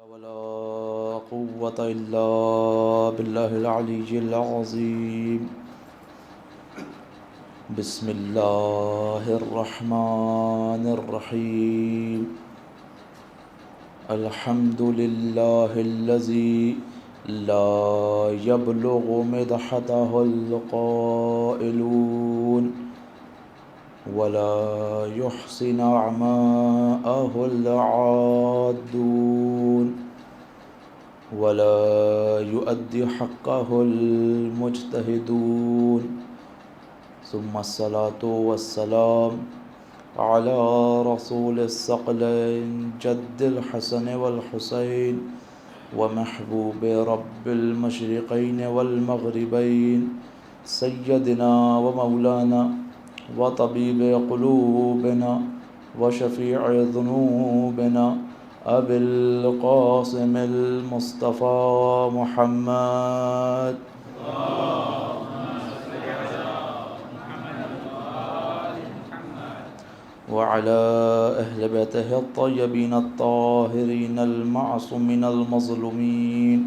ولا قوة إلا بالله العلي العظيم. بسم الله الرحمن الرحيم. الحمد لله الذي لا يبلغ مدحته القائلون ولا يحصي نعماءه العادون ولا يؤدي حقه المجتهدون. ثم الصلاة والسلام على رسول الثقلين جد الحسن والحسين ومحبوب رب المشرقين والمغربين سيدنا ومولانا وطبيب قلوبنا وشفيع ذنوبنا أبي القاسم المصطفى محمد وعلى أهل بيته الطيبين الطاهرين المعصومين المظلومين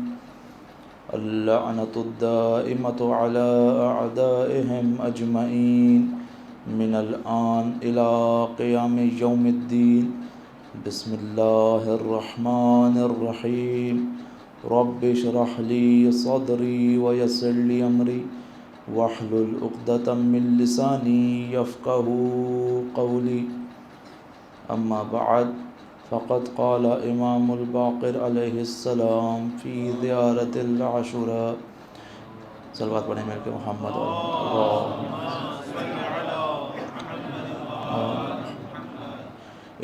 اللعنة الدائمة على أعدائهم أجمعين من الآن إلى قيام يوم الدين. بسم الله الرحمن الرحيم. رب اشرح لي صدري ويسر لي أمري واحلل عقدة من لساني يفقهوا قولي. أما بعد فقد قال امام الباقر علیہ السلام فی زیارت العاشوراء. صلوات پڑھیں میرے محمد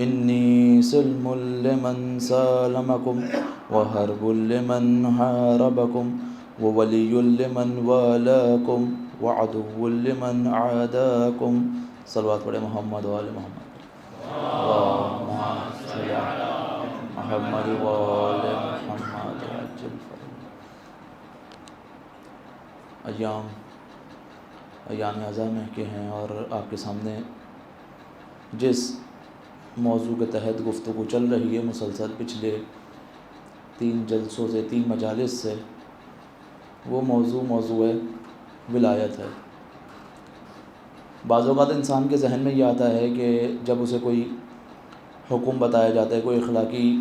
انی سلم لمن سالمکم وحرب لمن حاربکم وولی لمن والاکم وعدو لمن عاداکم. صلوات پڑھیں محمد وآل محمد. محمد وآل محمد عجل ایام اعظام کے ہیں اور آپ کے سامنے جس موضوع کے تحت گفتگو چل رہی ہے مسلسل پچھلے 3 جلسوں سے 3 مجالس سے، وہ موضوع ولایت ہے. بعض اوقات انسان کے ذہن میں یہ آتا ہے کہ جب اسے کوئی حکم بتایا جاتا ہے، کوئی اخلاقی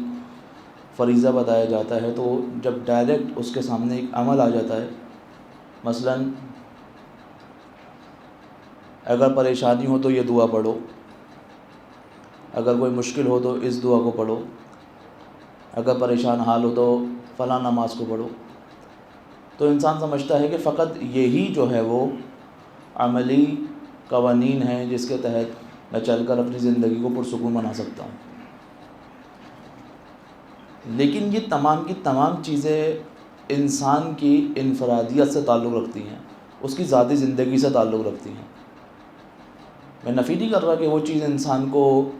فریضہ بتایا جاتا ہے، تو جب ڈائریکٹ اس کے سامنے ایک عمل آ جاتا ہے، مثلا اگر پریشانی ہو تو یہ دعا پڑھو، اگر کوئی مشکل ہو تو اس دعا کو پڑھو، اگر پریشان حال ہو تو فلاں نماز کو پڑھو، تو انسان سمجھتا ہے کہ فقط یہی جو ہے وہ عملی قوانین ہیں جس کے تحت میں چل کر اپنی زندگی کو پرسکون بنا سکتا ہوں. لیکن یہ تمام کی تمام چیزیں انسان کی انفرادیت سے تعلق رکھتی ہیں، اس کی ذاتی زندگی سے تعلق رکھتی ہیں. میں نفی نہیں کر رہا کہ وہ چیز انسان کو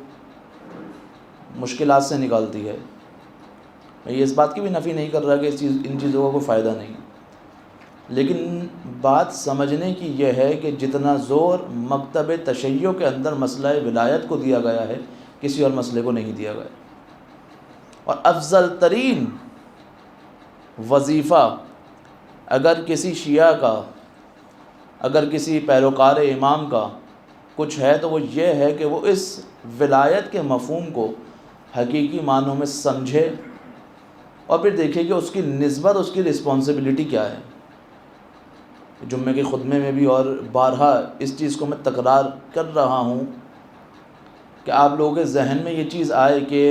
مشکلات سے نکالتی ہے، میں یہ اس بات کی بھی نفی نہیں کر رہا کہ ان چیزوں کا کوئی فائدہ نہیں، لیکن بات سمجھنے کی یہ ہے کہ جتنا زور مکتب تشیع کے اندر مسئلہ ولایت کو دیا گیا ہے، کسی اور مسئلے کو نہیں دیا گیا. اور افضل ترین وظیفہ اگر کسی شیعہ کا، اگر کسی پیروکار امام کا کچھ ہے تو وہ یہ ہے کہ وہ اس ولایت کے مفہوم کو حقیقی معنوں میں سمجھے اور پھر دیکھے کہ اس کی نسبت، اس کی رسپانسبلٹی کیا ہے. جمعے کے خطبے میں بھی اور بارہا اس چیز کو میں تکرار کر رہا ہوں کہ آپ لوگوں کے ذہن میں یہ چیز آئے کہ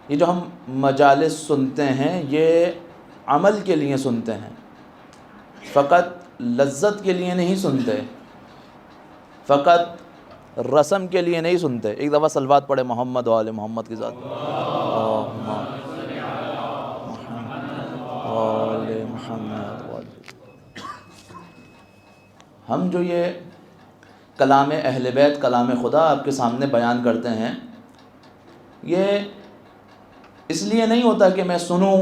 یہ جو ہم مجالس سنتے ہیں یہ عمل کے لیے سنتے ہیں، فقط لذت کے لیے نہیں سنتے، فقط رسم کے لیے نہیں سنتے. ایک دفعہ صلوات پڑھے محمد وآل محمد کی ذات. ہم جو یہ کلام اہل بیت، کلام خدا آپ کے سامنے بیان کرتے ہیں، یہ اس لیے نہیں ہوتا کہ میں سنوں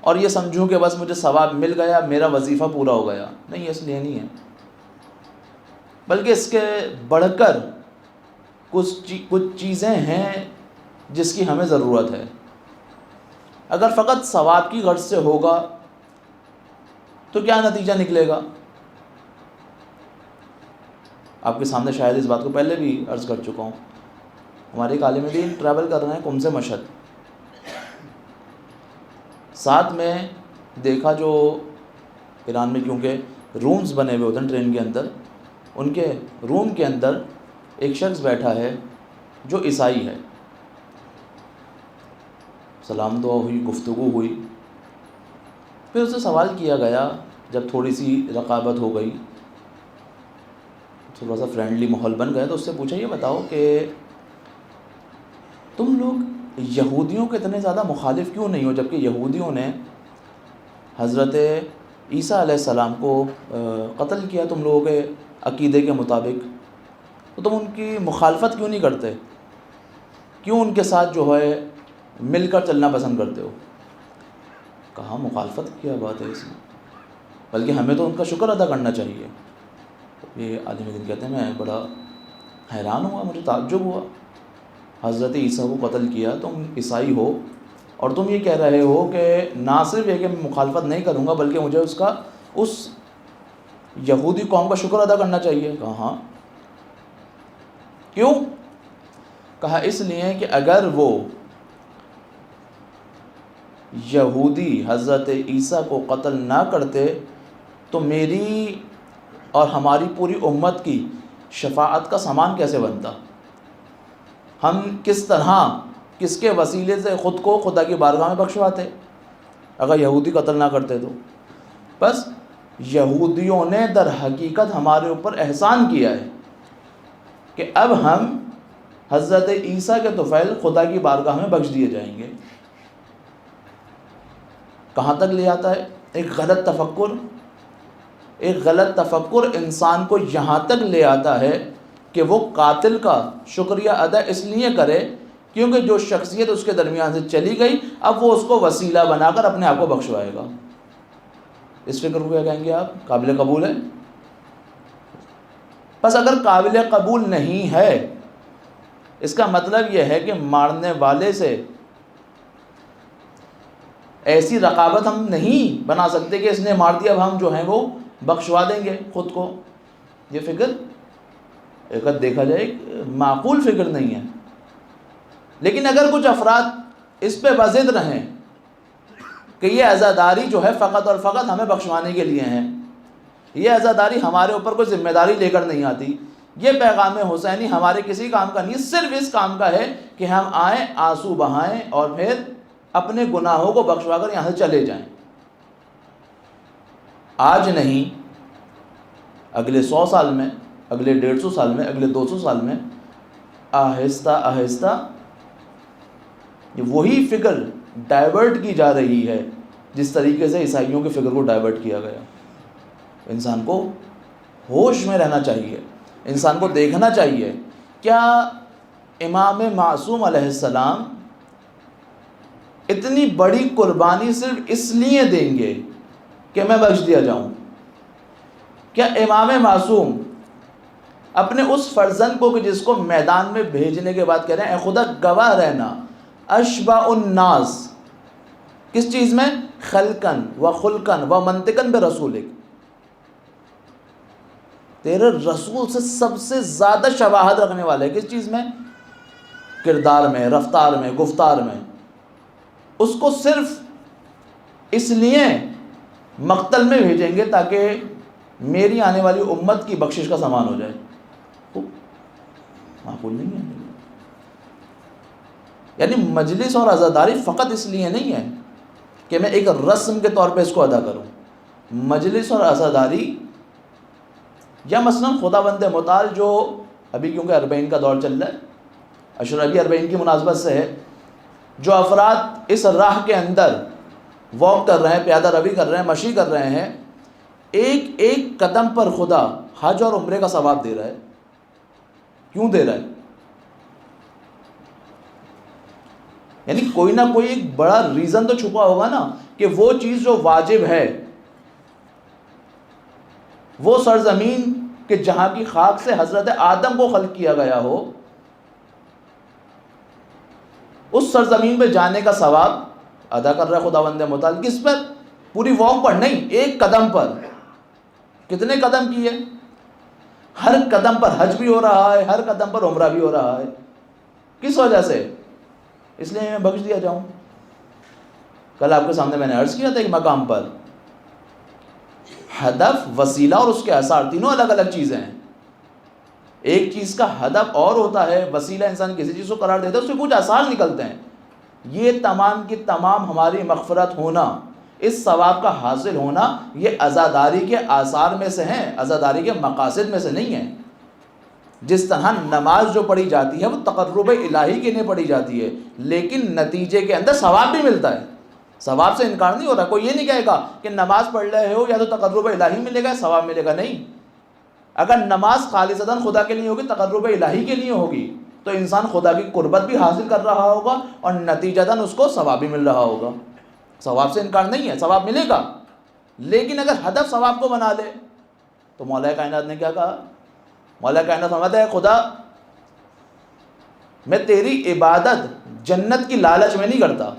اور یہ سمجھوں کہ بس مجھے ثواب مل گیا، میرا وظیفہ پورا ہو گیا. نہیں، اس لیے نہیں ہے، بلکہ اس کے بڑھ کر کچھ چیزیں ہیں جس کی ہمیں ضرورت ہے. اگر فقط ثواب کی غرض سے ہوگا تو کیا نتیجہ نکلے گا؟ آپ کے سامنے شاید اس بات کو پہلے بھی عرض کر چکا ہوں. ہمارے ایک عالم دین ٹریول کر رہے ہیں قم سے مشہد. ساتھ میں دیکھا جو ایران میں کیونکہ رومز بنے ہوئے ہوتے ہیں ٹرین کے اندر، ان کے روم کے اندر ایک شخص بیٹھا ہے جو عیسائی ہے. سلام دعا ہوئی، گفتگو ہوئی، پھر اسے سوال کیا گیا جب تھوڑی سی رقابت ہو گئی، تھوڑا سا فرینڈلی ماحول بن گیا، تو اس سے پوچھا یہ بتاؤ کہ تم لوگ یہودیوں کے اتنے زیادہ مخالف کیوں نہیں ہو، جبکہ یہودیوں نے حضرت عیسیٰ علیہ السلام کو قتل کیا تم لوگوں کے عقیدے کے مطابق، تو تم ان کی مخالفت کیوں نہیں کرتے، کیوں ان کے ساتھ جو ہے مل کر چلنا پسند کرتے ہو؟ کہا مخالفت کیا بات ہے اس میں، بلکہ ہمیں تو ان کا شکر ادا کرنا چاہیے. یہ عالم دین کہتے ہیں میں بڑا حیران ہوا، مجھے تعجب ہوا، حضرت عیسیٰ کو قتل کیا، تم عیسائی ہو اور تم یہ کہہ رہے ہو کہ نہ صرف یہ کہ میں مخالفت نہیں کروں گا بلکہ مجھے اس یہودی قوم کا شکر ادا کرنا چاہیے. کہا ہاں. کیوں؟ کہا اس لیے کہ اگر وہ یہودی حضرت عیسیٰ کو قتل نہ کرتے تو میری اور ہماری پوری امت کی شفاعت کا سامان کیسے بنتا؟ ہم کس طرح، کس کے وسیلے سے خود کو خدا کی بارگاہ میں بخشواتے اگر یہودی قتل نہ کرتے تو؟ بس یہودیوں نے در حقیقت ہمارے اوپر احسان کیا ہے کہ اب ہم حضرت عیسیٰ کے طفیل خدا کی بارگاہ میں بخش دیے جائیں گے. کہاں تک لے آتا ہے ایک غلط تفکر انسان کو یہاں تک لے آتا ہے کہ وہ قاتل کا شکریہ ادا اس لیے کرے کیونکہ جو شخصیت اس کے درمیان سے چلی گئی اب وہ اس کو وسیلہ بنا کر اپنے آپ کو بخشوائے گا. اس فکر کو کیا کہیں گے آپ؟ قابل قبول ہے؟ بس اگر قابل قبول نہیں ہے اس کا مطلب یہ ہے کہ مارنے والے سے ایسی رقابت ہم نہیں بنا سکتے کہ اس نے مار دیا اب ہم جو ہیں وہ بخشوا دیں گے خود کو. یہ فکر اگر دیکھا جائے معقول فکر نہیں ہے. لیکن اگر کچھ افراد اس پہ بضد رہیں کہ یہ عزاداری جو ہے فقط اور فقط ہمیں بخشوانے کے لیے ہیں، یہ عزاداری ہمارے اوپر کوئی ذمہ داری لے کر نہیں آتی، یہ پیغام حسینی ہمارے کسی کام کا نہیں، صرف اس کام کا ہے کہ ہم آئیں، آنسو بہائیں اور پھر اپنے گناہوں کو بخشوا کر یہاں سے چلے جائیں. آج نہیں، اگلے 100 سال میں، اگلے 150 سال میں، اگلے 200 سال میں آہستہ آہستہ وہی فکر ڈائیورٹ کی جا رہی ہے جس طریقے سے عیسائیوں کے فکر کو ڈائیورٹ کیا گیا. انسان کو ہوش میں رہنا چاہیے، انسان کو دیکھنا چاہیے کیا امام معصوم علیہ السلام اتنی بڑی قربانی صرف اس لیے دیں گے کہ میں بخش دیا جاؤں؟ کیا امام معصوم اپنے اس فرزند کو کہ جس کو میدان میں بھیجنے کے بعد کہہ رہے ہیں اے خدا گواہ رہنا، اشبع الناس کس چیز میں؟ خلقن و خلقن و منطقن برسولک، تیرے رسول سے سب سے زیادہ شباہت رکھنے والے کس چیز میں؟ کردار میں، رفتار میں، گفتار میں. اس کو صرف اس لیے مقتل میں بھیجیں گے تاکہ میری آنے والی امت کی بخشش کا سامان ہو جائے. معقول نہیں ہے. یعنی مجلس اور عزاداری فقط اس لیے نہیں ہے کہ میں ایک رسم کے طور پہ اس کو ادا کروں. مجلس اور عزاداری یا مثلا خدا بند متعال جو ابھی کیونکہ 40 کا دور چل رہا ہے، اشربی 40 کی مناسبت سے ہے، جو افراد اس راہ کے اندر واک کر رہے ہیں، پیادہ روی کر رہے ہیں، مشی کر رہے ہیں، ایک ایک قدم پر خدا حج اور عمرے کا ثواب دے رہا ہے. کیوں دے رہا ہے؟ یعنی کوئی نہ کوئی ایک بڑا ریزن تو چھپا ہوگا نا کہ وہ چیز جو واجب ہے، وہ سرزمین کہ جہاں کی خاک سے حضرت آدم کو خلق کیا گیا ہو، اس سرزمین پہ جانے کا ثواب ادا کر رہا ہے خداوند متعال کس پر؟ پوری واک پر نہیں، ایک قدم پر. کتنے قدم کیے؟ ہر قدم پر حج بھی ہو رہا ہے، ہر قدم پر عمرہ بھی ہو رہا ہے. کس وجہ سے؟ اس لیے میں بخش دیا جاؤں. کل آپ کے سامنے میں نے عرض کیا تھا ایک مقام پر، ہدف، وسیلہ اور اس کے آثار تینوں الگ الگ چیزیں ہیں. ایک چیز کا ہدف اور ہوتا ہے، وسیلہ انسان کسی چیز کو قرار دیتا ہے، اس سے کچھ آثار نکلتے ہیں. یہ تمام کی تمام ہماری مغفرت ہونا، اس ثواب کا حاصل ہونا، یہ عزاداری کے آثار میں سے ہیں، عزاداری کے مقاصد میں سے نہیں ہیں. جس طرح نماز جو پڑھی جاتی ہے وہ تقرب الہی کے لیے پڑھی جاتی ہے، لیکن نتیجے کے اندر ثواب بھی ملتا ہے. ثواب سے انکار نہیں ہو رہا. کوئی یہ نہیں کہے گا کہ نماز پڑھ رہے ہو یا تو تقرب الہی ملے گا، ثواب ملے گا. نہیں. اگر نماز خالصتاً خدا کے لیے ہوگی، تقرب الہی کے لیے ہوگی، تو انسان خدا کی قربت بھی حاصل کر رہا ہوگا اور نتیجتاً اس کو ثواب بھی مل رہا ہوگا. ثواب سے انکار نہیں ہے، ثواب ملے گا. لیکن اگر ہدف ثواب کو بنا لے تو مولا کائنات نے کیا کہا؟ مولا کائنات فرماتا ہے خدا میں تیری عبادت جنت کی لالچ میں نہیں کرتا،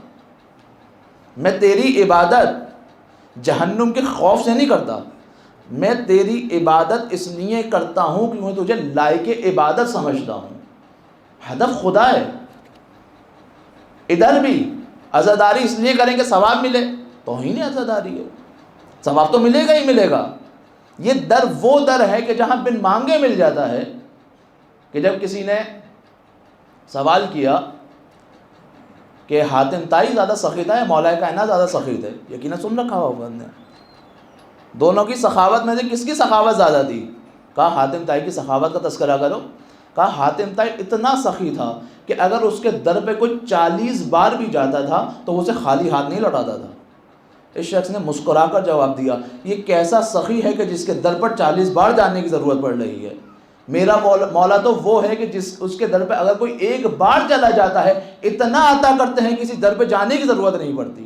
میں تیری عبادت جہنم کے خوف سے نہیں کرتا، میں تیری عبادت اس لیے کرتا ہوں کہ میں تجھے لائق عبادت سمجھتا ہوں. ہدف خدا ہے. ادھر بھی عزاداری اس لیے کریں کہ ثواب ملے، توہین عزاداری ہے. ثواب تو ملے گا ہی ملے گا. یہ در وہ در ہے کہ جہاں بن مانگے مل جاتا ہے. کہ جب کسی نے سوال کیا کہ حاتم طائی زیادہ سخی تھا یا مولا کائنات زیادہ سخی تھے، یقیناً سن رکھا ہوگا نے، دونوں کی سخاوت میں سے کس کی سخاوت زیادہ تھی؟ کہا حاتم طائی کی سخاوت کا تذکرہ کرو. کہا حاتم طائی اتنا سخی تھا کہ اگر اس کے در پہ کوئی 40 بار بھی جاتا تھا تو وہ اسے خالی ہاتھ نہیں لوٹاتا تھا. اس شخص نے مسکرا کر جواب دیا، یہ کیسا سخی ہے کہ جس کے در پر 40 بار جانے کی ضرورت پڑ رہی ہے. میرا مولا تو وہ ہے کہ اس کے در پہ اگر کوئی ایک بار چلا جاتا ہے اتنا عطا کرتے ہیں کسی در پہ جانے کی ضرورت نہیں پڑتی.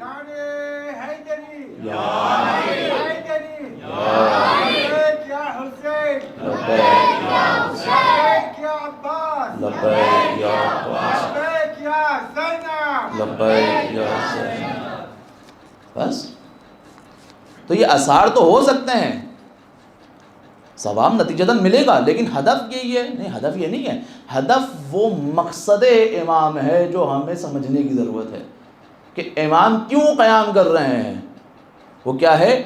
بس تو یہ آثار تو ہو سکتے ہیں، ثواب نتیجتاً ملے گا، لیکن ہدف یہی ہے نہیں. ہدف یہ نہیں ہے. ہدف وہ مقصد امام ہے جو ہمیں سمجھنے کی ضرورت ہے کہ امام کیوں قیام کر رہے ہیں. وہ کیا ہے؟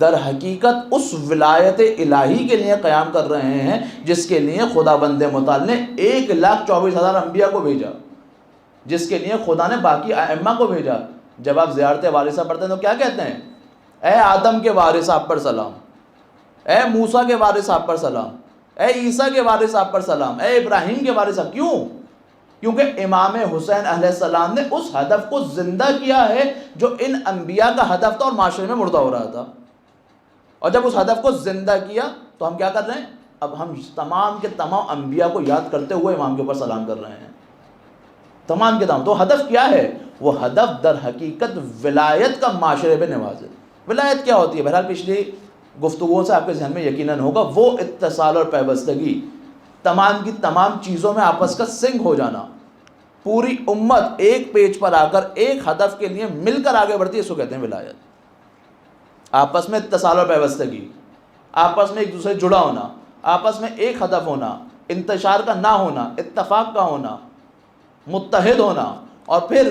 در حقیقت اس ولایت الہی کے لیے قیام کر رہے ہیں جس کے لیے خدا بند متعال نے 1,24,000 انبیاء کو بھیجا، جس کے لیے خدا نے باقی ائمہ کو بھیجا. جب آپ زیارت وارثہ پڑھتے ہیں تو کیا کہتے ہیں؟ اے آدم کے وارث آپ پر سلام، اے موسیٰ کے وارث آپ پر سلام، اے عیسیٰ کے وارث آپ پر سلام، اے ابراہیم کے وارث آپ. کیوں؟ کیونکہ امام حسین علیہ السلام نے اس ہدف کو زندہ کیا ہے جو ان انبیاء کا ہدف تھا اور معاشرے میں مردہ ہو رہا تھا. اور جب اس ہدف کو زندہ کیا تو ہم کیا کر رہے ہیں؟ اب ہم تمام کے تمام انبیاء کو یاد کرتے ہوئے امام کے اوپر سلام کر رہے ہیں، تمام کے تمام. تو ہدف کیا ہے؟ وہ ہدف در حقیقت ولایت کا معاشرے پہ نوازے. ولایت کیا ہوتی ہے؟ بہرحال پچھلی گفتگوؤں سے آپ کے ذہن میں یقیناً ہوگا وہ اتصال اور پیوستگی، تمام کی تمام چیزوں میں آپس کا سنگ ہو جانا، پوری امت ایک پیج پر آ کر ایک ہدف کے لیے مل کر آگے بڑھتی ہے، اس کو کہتے ہیں ولایت. آپس میں اتصال اور پیوستگی، آپس میں ایک دوسرے جڑا ہونا، آپس میں ایک ہدف ہونا، انتشار کا نہ ہونا، اتفاق کا ہونا، متحد ہونا، اور پھر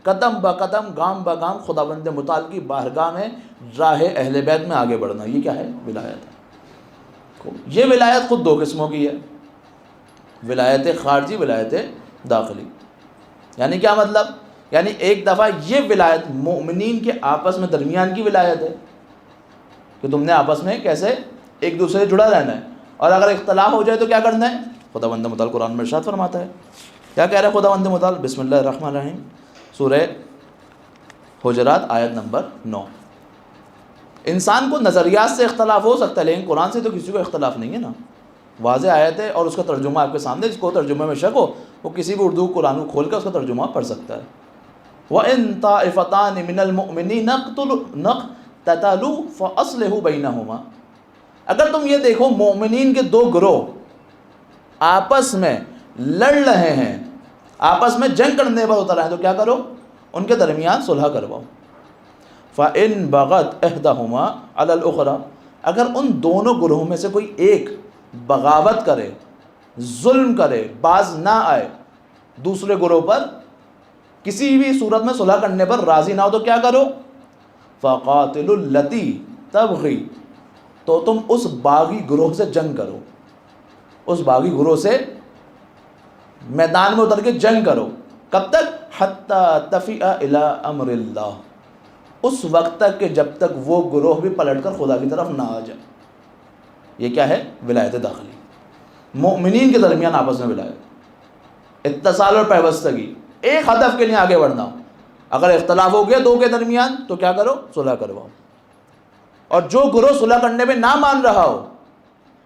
قدم با قدم گام با گام خداوند متعال کی بارگاہ میں راہ اہل بیت میں آگے بڑھنا. یہ کیا ہے؟ ولایت ہے. یہ ولایت خود دو قسموں کی ہے، ولایت خارجی، ولایت داخلی. یعنی کیا مطلب؟ یعنی ایک دفعہ یہ ولایت مومنین کے آپس میں درمیان کی ولایت ہے کہ تم نے آپس میں کیسے ایک دوسرے سے جڑا رہنا ہے، اور اگر اختلاف ہو جائے تو کیا کرنا ہے؟ خداوند متعال قرآن میں ارشاد فرماتا ہے. کیا کہہ رہا ہے خداوند متعال؟ بسم اللہ الرحمن الرحیم، سورہ حجرات آیت نمبر 9. انسان کو نظریات سے اختلاف ہو سکتا ہے لیکن قرآن سے تو کسی کو اختلاف نہیں ہے نا. واضح آیت ہے اور اس کا ترجمہ آپ کے سامنے، جس کو ترجمے میں شک ہو وہ کسی بھی اردو قرآن کو کھول کر اس کا ترجمہ پڑھ سکتا ہے. وَإِن طَائِفَتَانِ مِنَ الْمُؤْمِنِينَ اقْتَتَلُوا فَأَصْلِحُوا بَيْنَهُمَا. اگر تم یہ دیکھو مومنین کے دو گروہ آپس میں لڑ رہے ہیں، آپس میں جنگ کرنے پر اتر رہے ہیں، تو کیا کرو؟ ان کے درمیان صلح کرواؤ۔ فَإِن بَغَتْ إِحْدَاهُمَا عَلَى الْأُخْرَى، اگر ان دونوں گروہوں میں سے کوئی ایک بغاوت کرے، ظلم کرے، باز نہ آئے دوسرے گروہ پر، کسی بھی صورت میں صلح کرنے پر راضی نہ ہو، تو کیا کرو؟ فَقَاتِلُوا الَّتِي تَبْغِي، تو تم اس باغی گروہ سے جنگ کرو، اس باغی گروہ سے میدان میں اتر کے جنگ کرو۔ کب تک؟ حَتَّى تَفِئَ إِلَىٰ أَمْرِ اللَّهِ، اس وقت تک کہ جب تک وہ گروہ بھی پلٹ کر خدا کی طرف نہ آ جائے۔ یہ کیا ہے؟ ولایت داخلی، مومنین کے درمیان آپس میں ولایت، اتصال اور پیوستگی، ایک ہدف کے لیے آگے بڑھنا۔ اگر اختلاف ہو گیا دو کے درمیان تو کیا کرو؟ صلح کرواؤ۔ اور جو گروہ صلح کرنے میں نہ مان رہا ہو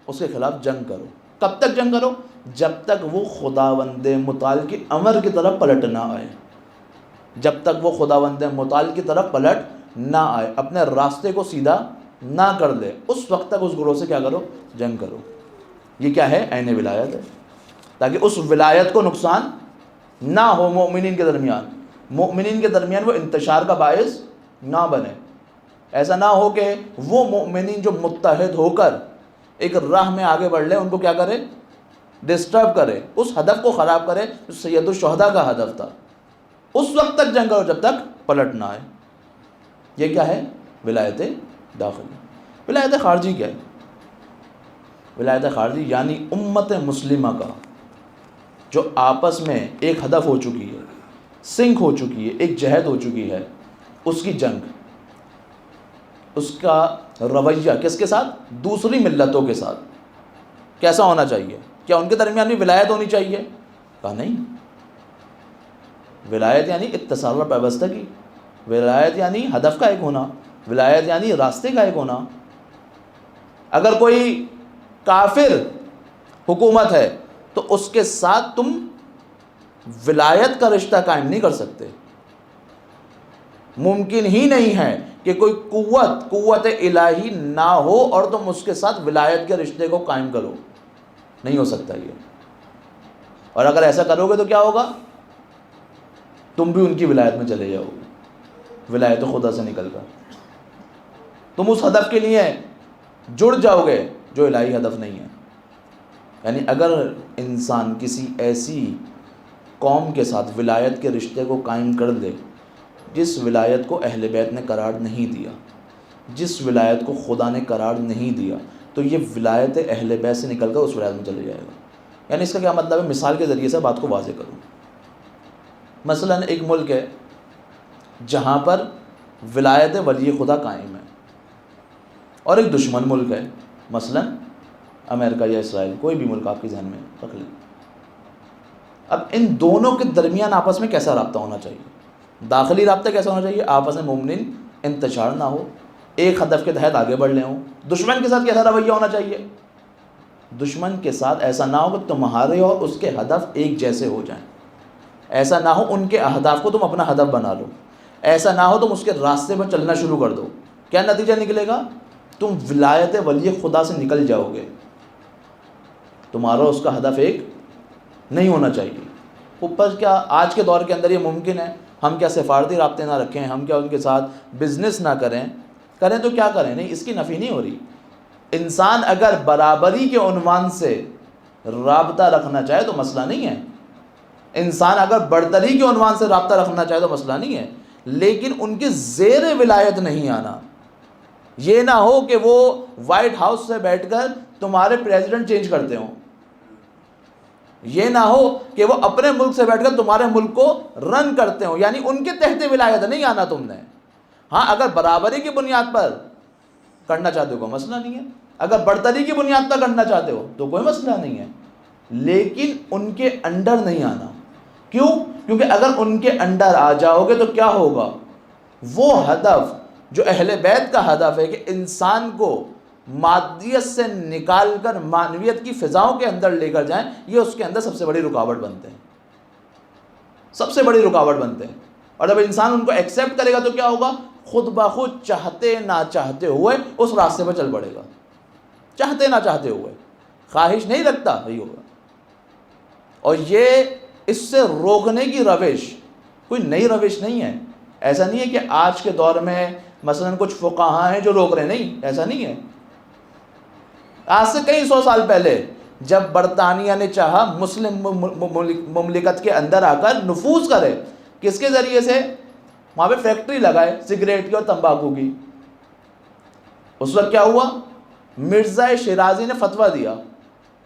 اس کے خلاف جنگ کرو۔ کب تک جنگ کرو؟ جب تک وہ خداوند متعال کے امر کی طرف پلٹ نہ آئے، جب تک وہ خداوند متعال کی طرف پلٹ نہ آئے، اپنے راستے کو سیدھا نہ کر دے، اس وقت تک اس گروہ سے کیا کرو؟ جنگ کرو۔ یہ کیا ہے؟ عین ولایت ہے، تاکہ اس ولایت کو نقصان نہ ہو مومنین کے درمیان، مومنین کے درمیان وہ انتشار کا باعث نہ بنے۔ ایسا نہ ہو کہ وہ مومنین جو متحد ہو کر ایک راہ میں آگے بڑھ لیں، ان کو کیا کرے؟ ڈسٹرب کرے، اس ہدف کو خراب کرے جو سید الشہداء کا ہدف تھا۔ اس وقت تک جنگ کرو جب تک پلٹ نہ آئے۔ یہ کیا ہے؟ ولایت داخلی۔ ولایت خارجی کیا ہے؟ ولایت خارجی یعنی امت مسلمہ کا جو آپس میں ایک ہدف ہو چکی ہے، سنک ہو چکی ہے، ایک جہد ہو چکی ہے، اس کی جنگ، اس کا رویہ کس کے ساتھ؟ دوسری ملتوں کے ساتھ کیسا ہونا چاہیے؟ کیا ان کے درمیان بھی ولایت ہونی چاہیے؟ کہا نہیں۔ ولایت یعنی اتصال و پیوستگی، ولایت یعنی ہدف کا ایک ہونا، ولایت یعنی راستے کا ایک ہونا۔ اگر کوئی کافر حکومت ہے تو اس کے ساتھ تم ولایت کا رشتہ قائم نہیں کر سکتے۔ ممکن ہی نہیں ہے کہ کوئی قوت الہی نہ ہو اور تم اس کے ساتھ ولایت کے رشتے کو قائم کرو، نہیں ہو سکتا یہ۔ اور اگر ایسا کرو گے تو کیا ہوگا؟ تم بھی ان کی ولایت میں چلے جاؤ گے، ولایت خدا سے نکل کر تم اس ہدف کے لیے جڑ جاؤ گے جو الہی ہدف نہیں ہے۔ یعنی اگر انسان کسی ایسی قوم کے ساتھ ولایت کے رشتے کو قائم کر دے جس ولایت کو اہل بیت نے قرار نہیں دیا، جس ولایت کو خدا نے قرار نہیں دیا، تو یہ ولایت اہل بیت سے نکل کر اس ولایت میں چلے جائے گا۔ یعنی اس کا کیا مطلب ہے؟ مثال کے ذریعے سے بات کو واضح کروں۔ مثلا ایک ملک ہے جہاں پر ولایت ولی خدا قائم ہے، اور ایک دشمن ملک ہے، مثلا امریکہ یا اسرائیل، کوئی بھی ملک آپ کے ذہن میں رکھ لیں۔ اب ان دونوں کے درمیان آپس میں کیسا رابطہ ہونا چاہیے؟ داخلی رابطہ کیسا ہونا چاہیے؟ آپس میں مومنین انتشار نہ ہو، ایک ہدف کے تحت آگے بڑھ لے ہوں۔ دشمن کے ساتھ کیسا رویہ ہونا چاہیے؟ دشمن کے ساتھ ایسا نہ ہو کہ تمہارے اور اس کے ہدف ایک جیسے ہو جائیں، ایسا نہ ہو ان کے اہداف کو تم اپنا ہدف بنا لو، ایسا نہ ہو تم اس کے راستے پر چلنا شروع کر دو۔ کیا نتیجہ نکلے گا؟ تم ولایت ولی خدا سے نکل جاؤ گے، تمہارا اس کا ہدف ایک نہیں ہونا چاہیے۔ اوپر کیا آج کے دور کے اندر یہ ممکن ہے؟ ہم کیا سفارتی رابطے نہ رکھیں، ہم کیا ان کے ساتھ بزنس نہ کریں تو کیا کریں؟ نہیں، اس کی نفی نہیں ہو رہی۔ انسان اگر برابری کے عنوان سے رابطہ رکھنا چاہے تو مسئلہ نہیں ہے، انسان اگر برتری کے عنوان سے رابطہ رکھنا چاہے تو مسئلہ نہیں ہے، لیکن ان کے زیر ولایت نہیں آنا۔ یہ نہ ہو کہ وہ وائٹ ہاؤس سے بیٹھ کر تمہارے پریزیڈنٹ چینج کرتے ہوں، یہ نہ ہو کہ وہ اپنے ملک سے بیٹھ کر تمہارے ملک کو رن کرتے ہوں، یعنی ان کے تحت ولایت نہیں آنا تم نے۔ ہاں، اگر برابری کی بنیاد پر کرنا چاہتے ہو کوئی مسئلہ نہیں ہے، اگر برتری کی بنیاد پر کرنا چاہتے ہو تو کوئی مسئلہ نہیں ہے، لیکن ان کے انڈر نہیں آنا۔ کیوں؟ کیونکہ اگر ان کے انڈر آ جاؤ گے تو کیا ہوگا؟ وہ ہدف جو اہل بیت کا ہدف ہے کہ انسان کو مادیت سے نکال کر معنویت کی فضاؤں کے اندر لے کر جائیں، یہ اس کے اندر سب سے بڑی رکاوٹ بنتے ہیں، سب سے بڑی رکاوٹ بنتے ہیں۔ اور جب انسان ان کو ایکسیپٹ کرے گا تو کیا ہوگا؟ خود بخود چاہتے نہ چاہتے ہوئے اس راستے پر چل پڑے گا، چاہتے نہ چاہتے ہوئے، خواہش نہیں رکھتا، وہی ہوگا۔ اور یہ اس سے روکنے کی روش کوئی نئی روش نہیں ہے. ایسا نہیں ہے کہ آج کے دور میں مثلا کچھ فقہاء ہیں جو روک رہے ہیں، نہیں، ایسا نہیں ہے. آج سے کئی سو سال پہلے جب برطانیہ نے چاہا مسلم مملکت کے اندر آ کر نفوذ کرے، کس کے ذریعے سے؟ وہاں پہ فیکٹری لگائے سگریٹ کی اور تمباکو کی. اس وقت کیا ہوا؟ مرزا شیرازی نے فتویٰ دیا.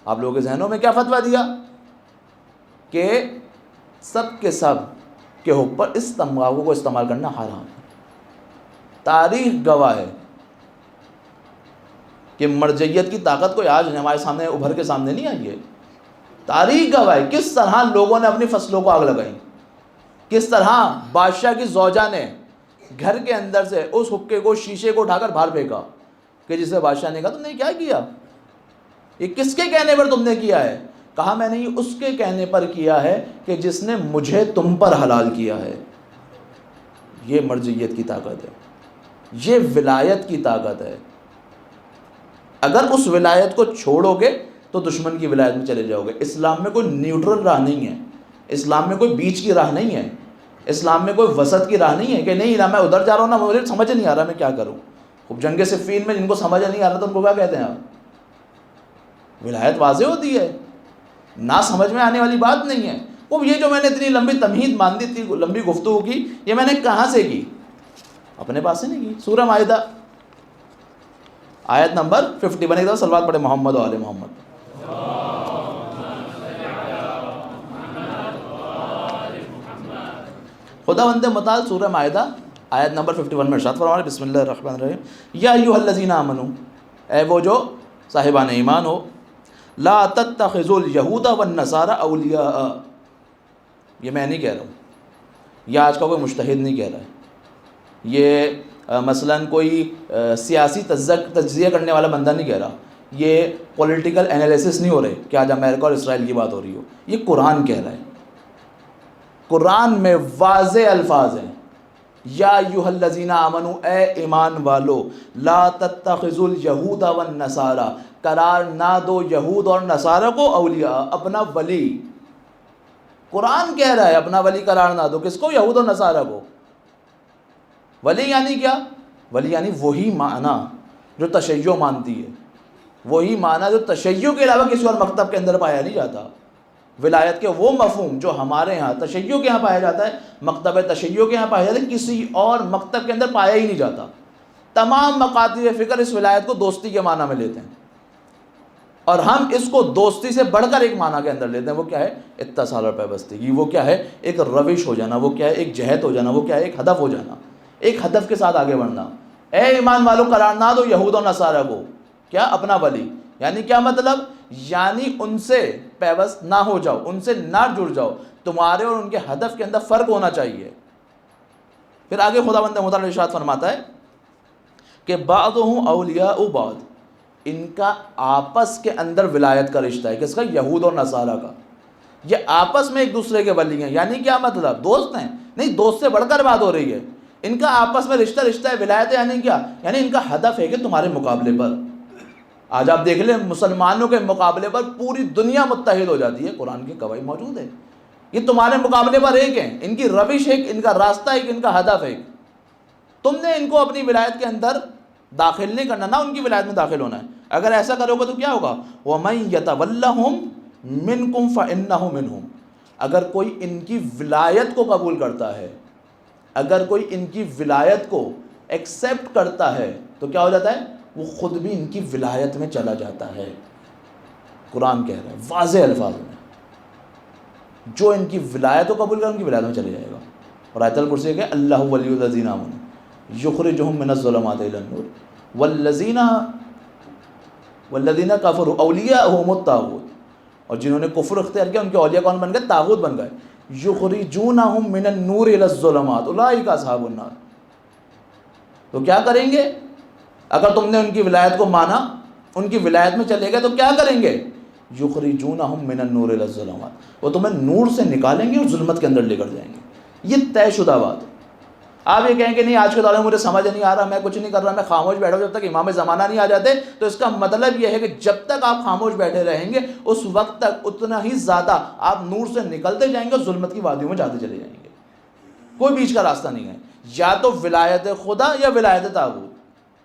آپ لوگوں کے ذہنوں میں کیا فتویٰ دیا؟ کہ سب کے سب کے اوپر اس تمباکو کو استعمال کرنا حرام ہے. تاریخ گواہ ہے کہ مرجعیت کی طاقت کوئی آج ہمارے سامنے ابھر کے سامنے نہیں آئی ہے. تاریخ گواہ ہے کس طرح لوگوں نے اپنی فصلوں کو آگ لگائی، کس طرح بادشاہ کی زوجہ نے گھر کے اندر سے اس حقے کو، شیشے کو اٹھا کر باہر پھینکا کہ جسے بادشاہ نے کہا تم نے کیا کیا، یہ کس کے کہنے پر تم نے کیا ہے؟ کہا میں نے یہ اس کے کہنے پر کیا ہے کہ جس نے مجھے تم پر حلال کیا ہے. یہ مرجعیت کی طاقت ہے، یہ ولایت کی طاقت ہے. اگر اس ولایت کو چھوڑو گے تو دشمن کی ولایت میں چلے جاؤ گے. اسلام میں کوئی نیوٹرل راہ نہیں ہے، اسلام میں کوئی بیچ کی راہ نہیں ہے، اسلام میں کوئی وسط کی راہ نہیں ہے کہ نہیں میں ادھر جا رہا ہوں نا، مجھے سمجھ نہیں آ رہا میں کیا کروں. خوب جنگ صفین میں جن کو سمجھ نہیں آ رہا تو ان کو کیا کہتے ہیں آپ؟ ولایت واضح ہوتی ہے، نہ سمجھ میں آنے والی بات نہیں ہے. وہ یہ جو میں نے اتنی لمبی تمہید باندھی تھی، لمبی گفتگو کی، یہ میں نے کہاں سے کی؟ اپنے پاس سے نہیں کی. سورہ مائدہ آیت نمبر 51. ایک دفعہ صلوات پڑھے محمد و آل محمد. خداوند متعال سورہ مائدہ آیت نمبر 51 میں ارشاد فرمایا بسم اللہ الرحمن الرحیم یا ایھا الذین آمنوا، اے وہ جو صاحبان ایمان ہو، لا تتخذوا الیہود والنصارى اولیاء. یہ میں نہیں کہہ رہا ہوں، یہ آج کا کوئی مجتہد نہیں کہہ رہا ہے، یہ مثلاً کوئی سیاسی تجزیہ کرنے والا بندہ نہیں کہہ رہا، یہ پولیٹیکل انالیسس نہیں ہو رہے کہ آج امریکہ اور اسرائیل کی بات ہو رہی ہو. یہ قرآن کہہ رہا ہے. قرآن میں واضح الفاظ ہیں، یا ایھا الذین آمنوا، اے ایمان والو، لا تتخذوا الیہود والنصارى، قرار نہ دو یہود اور نصارہ کو اولیاء، اپنا ولی. قرآن کہہ رہا ہے اپنا ولی قرار نہ دو. کس کو؟ یہود اور نصارہ کو. ولی یعنی کیا؟ ولی یعنی وہی معنی جو تشیع مانتی ہے، وہی معنی جو تشیع کے علاوہ کسی اور مکتب کے اندر پایا نہیں جاتا. ولایت کے وہ مفہوم جو ہمارے ہاں تشیع کے ہاں پایا جاتا ہے، مکتب تشیع کے ہاں پایا جاتا ہے، کسی اور مکتب کے اندر پایا ہی نہیں جاتا. تمام مکاتب فکر اس ولایت کو دوستی کے معنی میں لیتے ہیں، اور ہم اس کو دوستی سے بڑھ کر ایک معنی کے اندر لیتے ہیں. وہ کیا ہے؟ اتصال اور پیوستگی. وہ کیا ہے؟ ایک روش ہو جانا. وہ کیا ہے؟ ایک جہت ہو جانا. وہ کیا ہے؟ ایک ہدف ہو جانا، ایک ہدف کے ساتھ آگے بڑھنا. اے ایمان والو قرار نہ دو یہود اور نصارہ کو کیا؟ اپنا ولی. یعنی کیا مطلب؟ یعنی ان سے پیوست نہ ہو جاؤ، ان سے نہ جڑ جاؤ. تمہارے اور ان کے ہدف کے اندر فرق ہونا چاہیے. پھر آگے خداوند متعال ارشاد فرماتا ہے کہ بعضهم اولیاء بعض، ان کا آپس کے اندر ولایت کا رشتہ ہے. کس کا؟ یہود اور نصارہ کا. یہ آپس میں ایک دوسرے کے ولی ہیں. یعنی کیا مطلب؟ دوست ہیں؟ نہیں، دوست سے بڑھ کر بات ہو رہی ہے. ان کا آپس میں رشتہ ہے. ولایت یعنی کیا؟ یعنی ان کا ہدف ہے کہ تمہارے مقابلے پر، آج آپ دیکھ لیں مسلمانوں کے مقابلے پر پوری دنیا متحد ہو جاتی ہے. قرآن کی گواہی موجود ہے. یہ تمہارے مقابلے پر ایک ہیں، ان کی روش ایک، ان کا راستہ ایک، ان کا ہدف ایک. تم نے ان کو اپنی ولایت کے اندر داخل نہیں کرنا، نہ ان کی ولایت میں داخل ہونا ہے. اگر ایسا کرو گے تو کیا ہوگا؟ وَمَن يَتَوَلَّهُمْ مِنْكُمْ فَإِنَّهُ مِنْهُمْ. اگر کوئی ان کی ولایت کو قبول کرتا ہے، اگر کوئی ان کی ولایت کو ایکسیپٹ کرتا ہے تو کیا ہو جاتا ہے؟ وہ خود بھی ان کی ولایت میں چلا جاتا ہے. قرآن کہہ رہا ہے واضح الفاظ میں، جو ان کی ولایت کو قبول کرے ان کی ولایت میں چلے جائے گا. اور آیت الکرسی کہ اللہ ولی الذین آمنوا یخرجہم من الظلمات الی النور والذین کفروا اولیاءہم الطاغوت. اور جنہوں نے کفر اختیار کیا ان کے اولیاء کون بن گئے؟ طاغوت بن گئے. یخرجونہم من النور الی الظلمات اولئک اصحاب النار. تو کیا کریں گے؟ اگر تم نے ان کی ولایت کو مانا، ان کی ولایت میں چلے گئے تو کیا کریں گے؟ یخرجونہم من النور الی الظلمات. وہ تمہیں نور سے نکالیں گے اور ظلمت کے اندر لے کر جائیں گے. یہ طے شدہ بات ہے. آپ یہ کہیں کہ نہیں آج کے دور میں مجھے سمجھ نہیں آ رہا، میں کچھ نہیں کر رہا، میں خاموش بیٹھا ہوں جب تک امام زمانہ نہیں آ جاتے، تو اس کا مطلب یہ ہے کہ جب تک آپ خاموش بیٹھے رہیں گے اس وقت تک اتنا ہی زیادہ آپ نور سے نکلتے جائیں گے اور ظلمت کی وادیوں میں جاتے چلے جائیں گے. کوئی بیچ کا راستہ نہیں ہے، یا تو ولایت خدا یا ولایت طاغوت،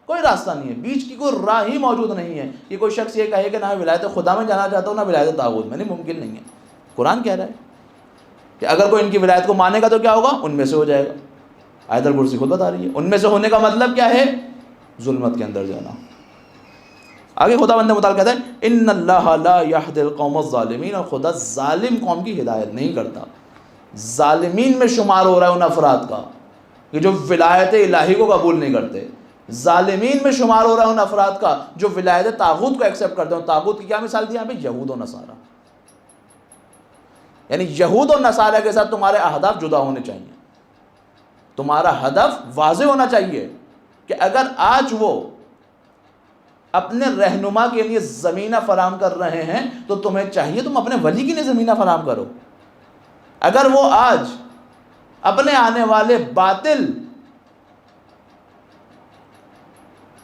کوئی راستہ نہیں ہے، بیچ کی کوئی راہ ہی موجود نہیں ہے کہ کوئی شخص یہ کہے کہ نہ ولایت خدا میں جانا چاہتا ہوں نہ ولایت طاغوت میں، نہیں، ممکن نہیں ہے۔ قرآن کہہ رہا ہے کہ اگر کوئی ان کی ولایت کو مانے گا تو کیا ہوگا، ان میں سے ہو جائے گا۔ آیت الکرسی خود بتا رہی ہے، ان میں سے ہونے کا مطلب کیا ہے، ظلمت کے اندر جانا۔ آگے خدا بندے متعلق کہتا ہے ان اللہ لا یہدی القوم الظالمین، اور خدا ظالم قوم کی ہدایت نہیں کرتا۔ ظالمین میں شمار ہو رہا ہے ان افراد کا کہ جو ولایت الہی کو قبول نہیں کرتے، ظالمین میں شمار ہو رہا ہے ان افراد کا جو ولایت طاغوت کو ایکسیپٹ کرتے ہیں۔ طاغوت کی کیا مثال دی یہاں پہ، یہود و نصارہ، یعنی یہود اور نصارہ کے ساتھ تمہارے اہداف جدا ہونے چاہیے، تمہارا ہدف واضح ہونا چاہیے کہ اگر آج وہ اپنے رہنما کے لیے زمینہ فراہم کر رہے ہیں تو تمہیں چاہیے تم اپنے ولی کے لیے زمینہ فراہم کرو۔ اگر وہ آج اپنے آنے والے باطل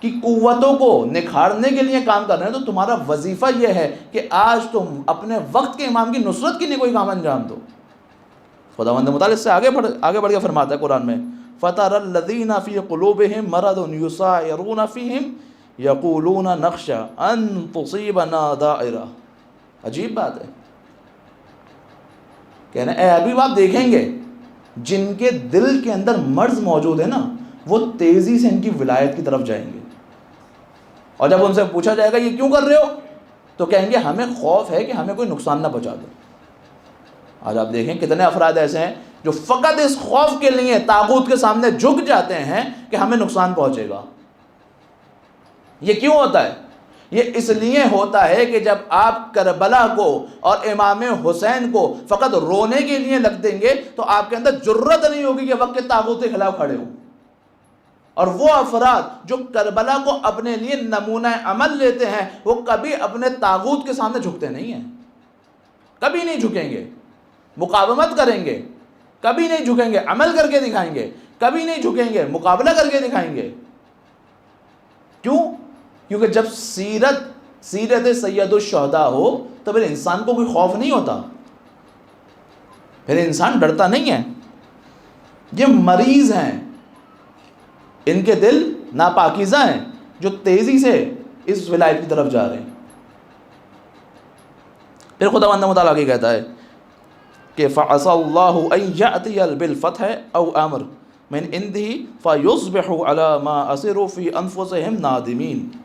کی قوتوں کو نکھارنے کے لیے کام کر رہے ہیں تو تمہارا وظیفہ یہ ہے کہ آج تم اپنے وقت کے امام کی نصرت کے لیے کوئی کام انجام دو۔ خداوند متعال اس سے آگے بڑھ کے فرماتا ہے قرآن میں فَتَرَى الَّذِينَ فِي قُلُوبِهِمْ مَرَضٌ يُسَارِعُونَ فِيهِمْ يَقُولُونَ نَخْشَىٰ أَن تُصِيبَنَا دَائِرَةٌ۔ عجیب بات ہے، کہنا اے حبیب آپ دیکھیں گے جن کے دل کے اندر مرض موجود ہے نا وہ تیزی سے ان کی ولایت کی طرف جائیں گے، اور جب ان سے پوچھا جائے گا یہ کیوں کر رہے ہو تو کہیں گے ہمیں خوف ہے کہ ہمیں کوئی نقصان نہ پہنچا دے۔ آج آپ دیکھیں کتنے افراد ایسے ہیں جو فقط اس خوف کے لیے طاغوت کے سامنے جھک جاتے ہیں کہ ہمیں نقصان پہنچے گا۔ یہ کیوں ہوتا ہے؟ یہ اس لیے ہوتا ہے کہ جب آپ کربلا کو اور امام حسین کو فقط رونے کے لیے لگ دیں گے تو آپ کے اندر جرت نہیں ہوگی کہ وقت طاغوت کے خلاف کھڑے ہوں۔ اور وہ افراد جو کربلا کو اپنے لیے نمونہ عمل لیتے ہیں وہ کبھی اپنے طاغوت کے سامنے جھکتے نہیں ہیں، کبھی نہیں جھکیں گے، مقاومت کریں گے، کبھی نہیں جھکیں گے، عمل کر کے دکھائیں گے، کبھی نہیں جھکیں گے، مقابلہ کر کے دکھائیں گے۔ کیوں؟ کیونکہ جب سیرت سید الشہداء ہو تو پھر انسان کو کوئی خوف نہیں ہوتا، پھر انسان ڈرتا نہیں ہے۔ یہ مریض ہیں، ان کے دل ناپاکیزہ ہیں جو تیزی سے اس ولایت کی طرف جا رہے ہیں۔ پھر خداوند متعال آگے کہتا ہے کہ فَعَسَى اللَّهُ أَن يَأْتِيَ بِالْفَتْحِ أَوْ أَمْرٍ مِنْ عِنْدِهِ فَيُصْبِحُوا عَلَى مَا أَسِرُوا فِي أَنفُسِهِمْ نَادِمِينَ۔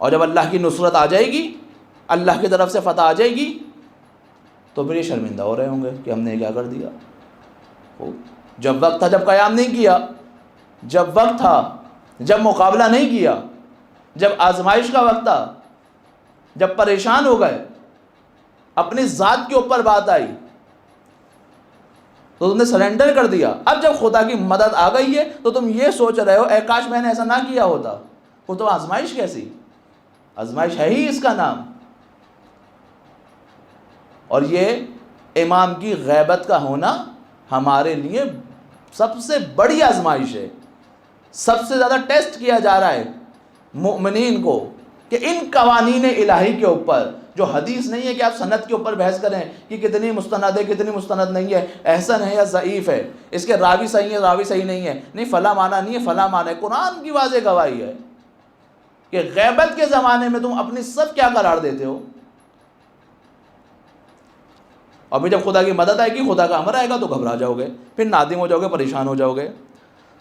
اور جب اللہ کی نصرت آ جائے گی، اللہ کی طرف سے فتح آ جائے گی تو پھر یہ شرمندہ ہو رہے ہوں گے کہ ہم نے کیا کر دیا۔ جب وقت تھا جب قیام نہیں کیا، جب وقت تھا جب مقابلہ نہیں کیا، جب آزمائش کا وقت تھا، جب پریشان ہو گئے، اپنی ذات کے اوپر بات آئی تو تم نے سرنڈر کر دیا۔ اب جب خدا کی مدد آ گئی ہے تو تم یہ سوچ رہے ہو اے کاش میں نے ایسا نہ کیا ہوتا۔ وہ تو آزمائش کیسی، آزمائش ہے ہی اس کا نام۔ اور یہ امام کی غیبت کا ہونا ہمارے لیے سب سے بڑی آزمائش ہے، سب سے زیادہ ٹیسٹ کیا جا رہا ہے مؤمنین کو کہ ان قوانین الہی کے اوپر جو حدیث نہیں ہے کہ آپ سند کے اوپر بحث کریں کہ کتنی مستند ہے کتنی مستند نہیں ہے، احسن ہے یا ضعیف ہے، اس کے راوی صحیح ہے راوی صحیح نہیں ہے، نہیں فلاں معنی نہیں ہے فلاں معنی ہے۔ قرآن کی واضح گواہی ہے کہ غیبت کے زمانے میں تم اپنی سب کیا قرار دیتے ہو، اور پھر جب خدا کی مدد آئے گی، خدا کا امر آئے گا تو گھبرا جاؤ گے، پھر نادم ہو جاؤ گے، پریشان ہو جاؤ گے۔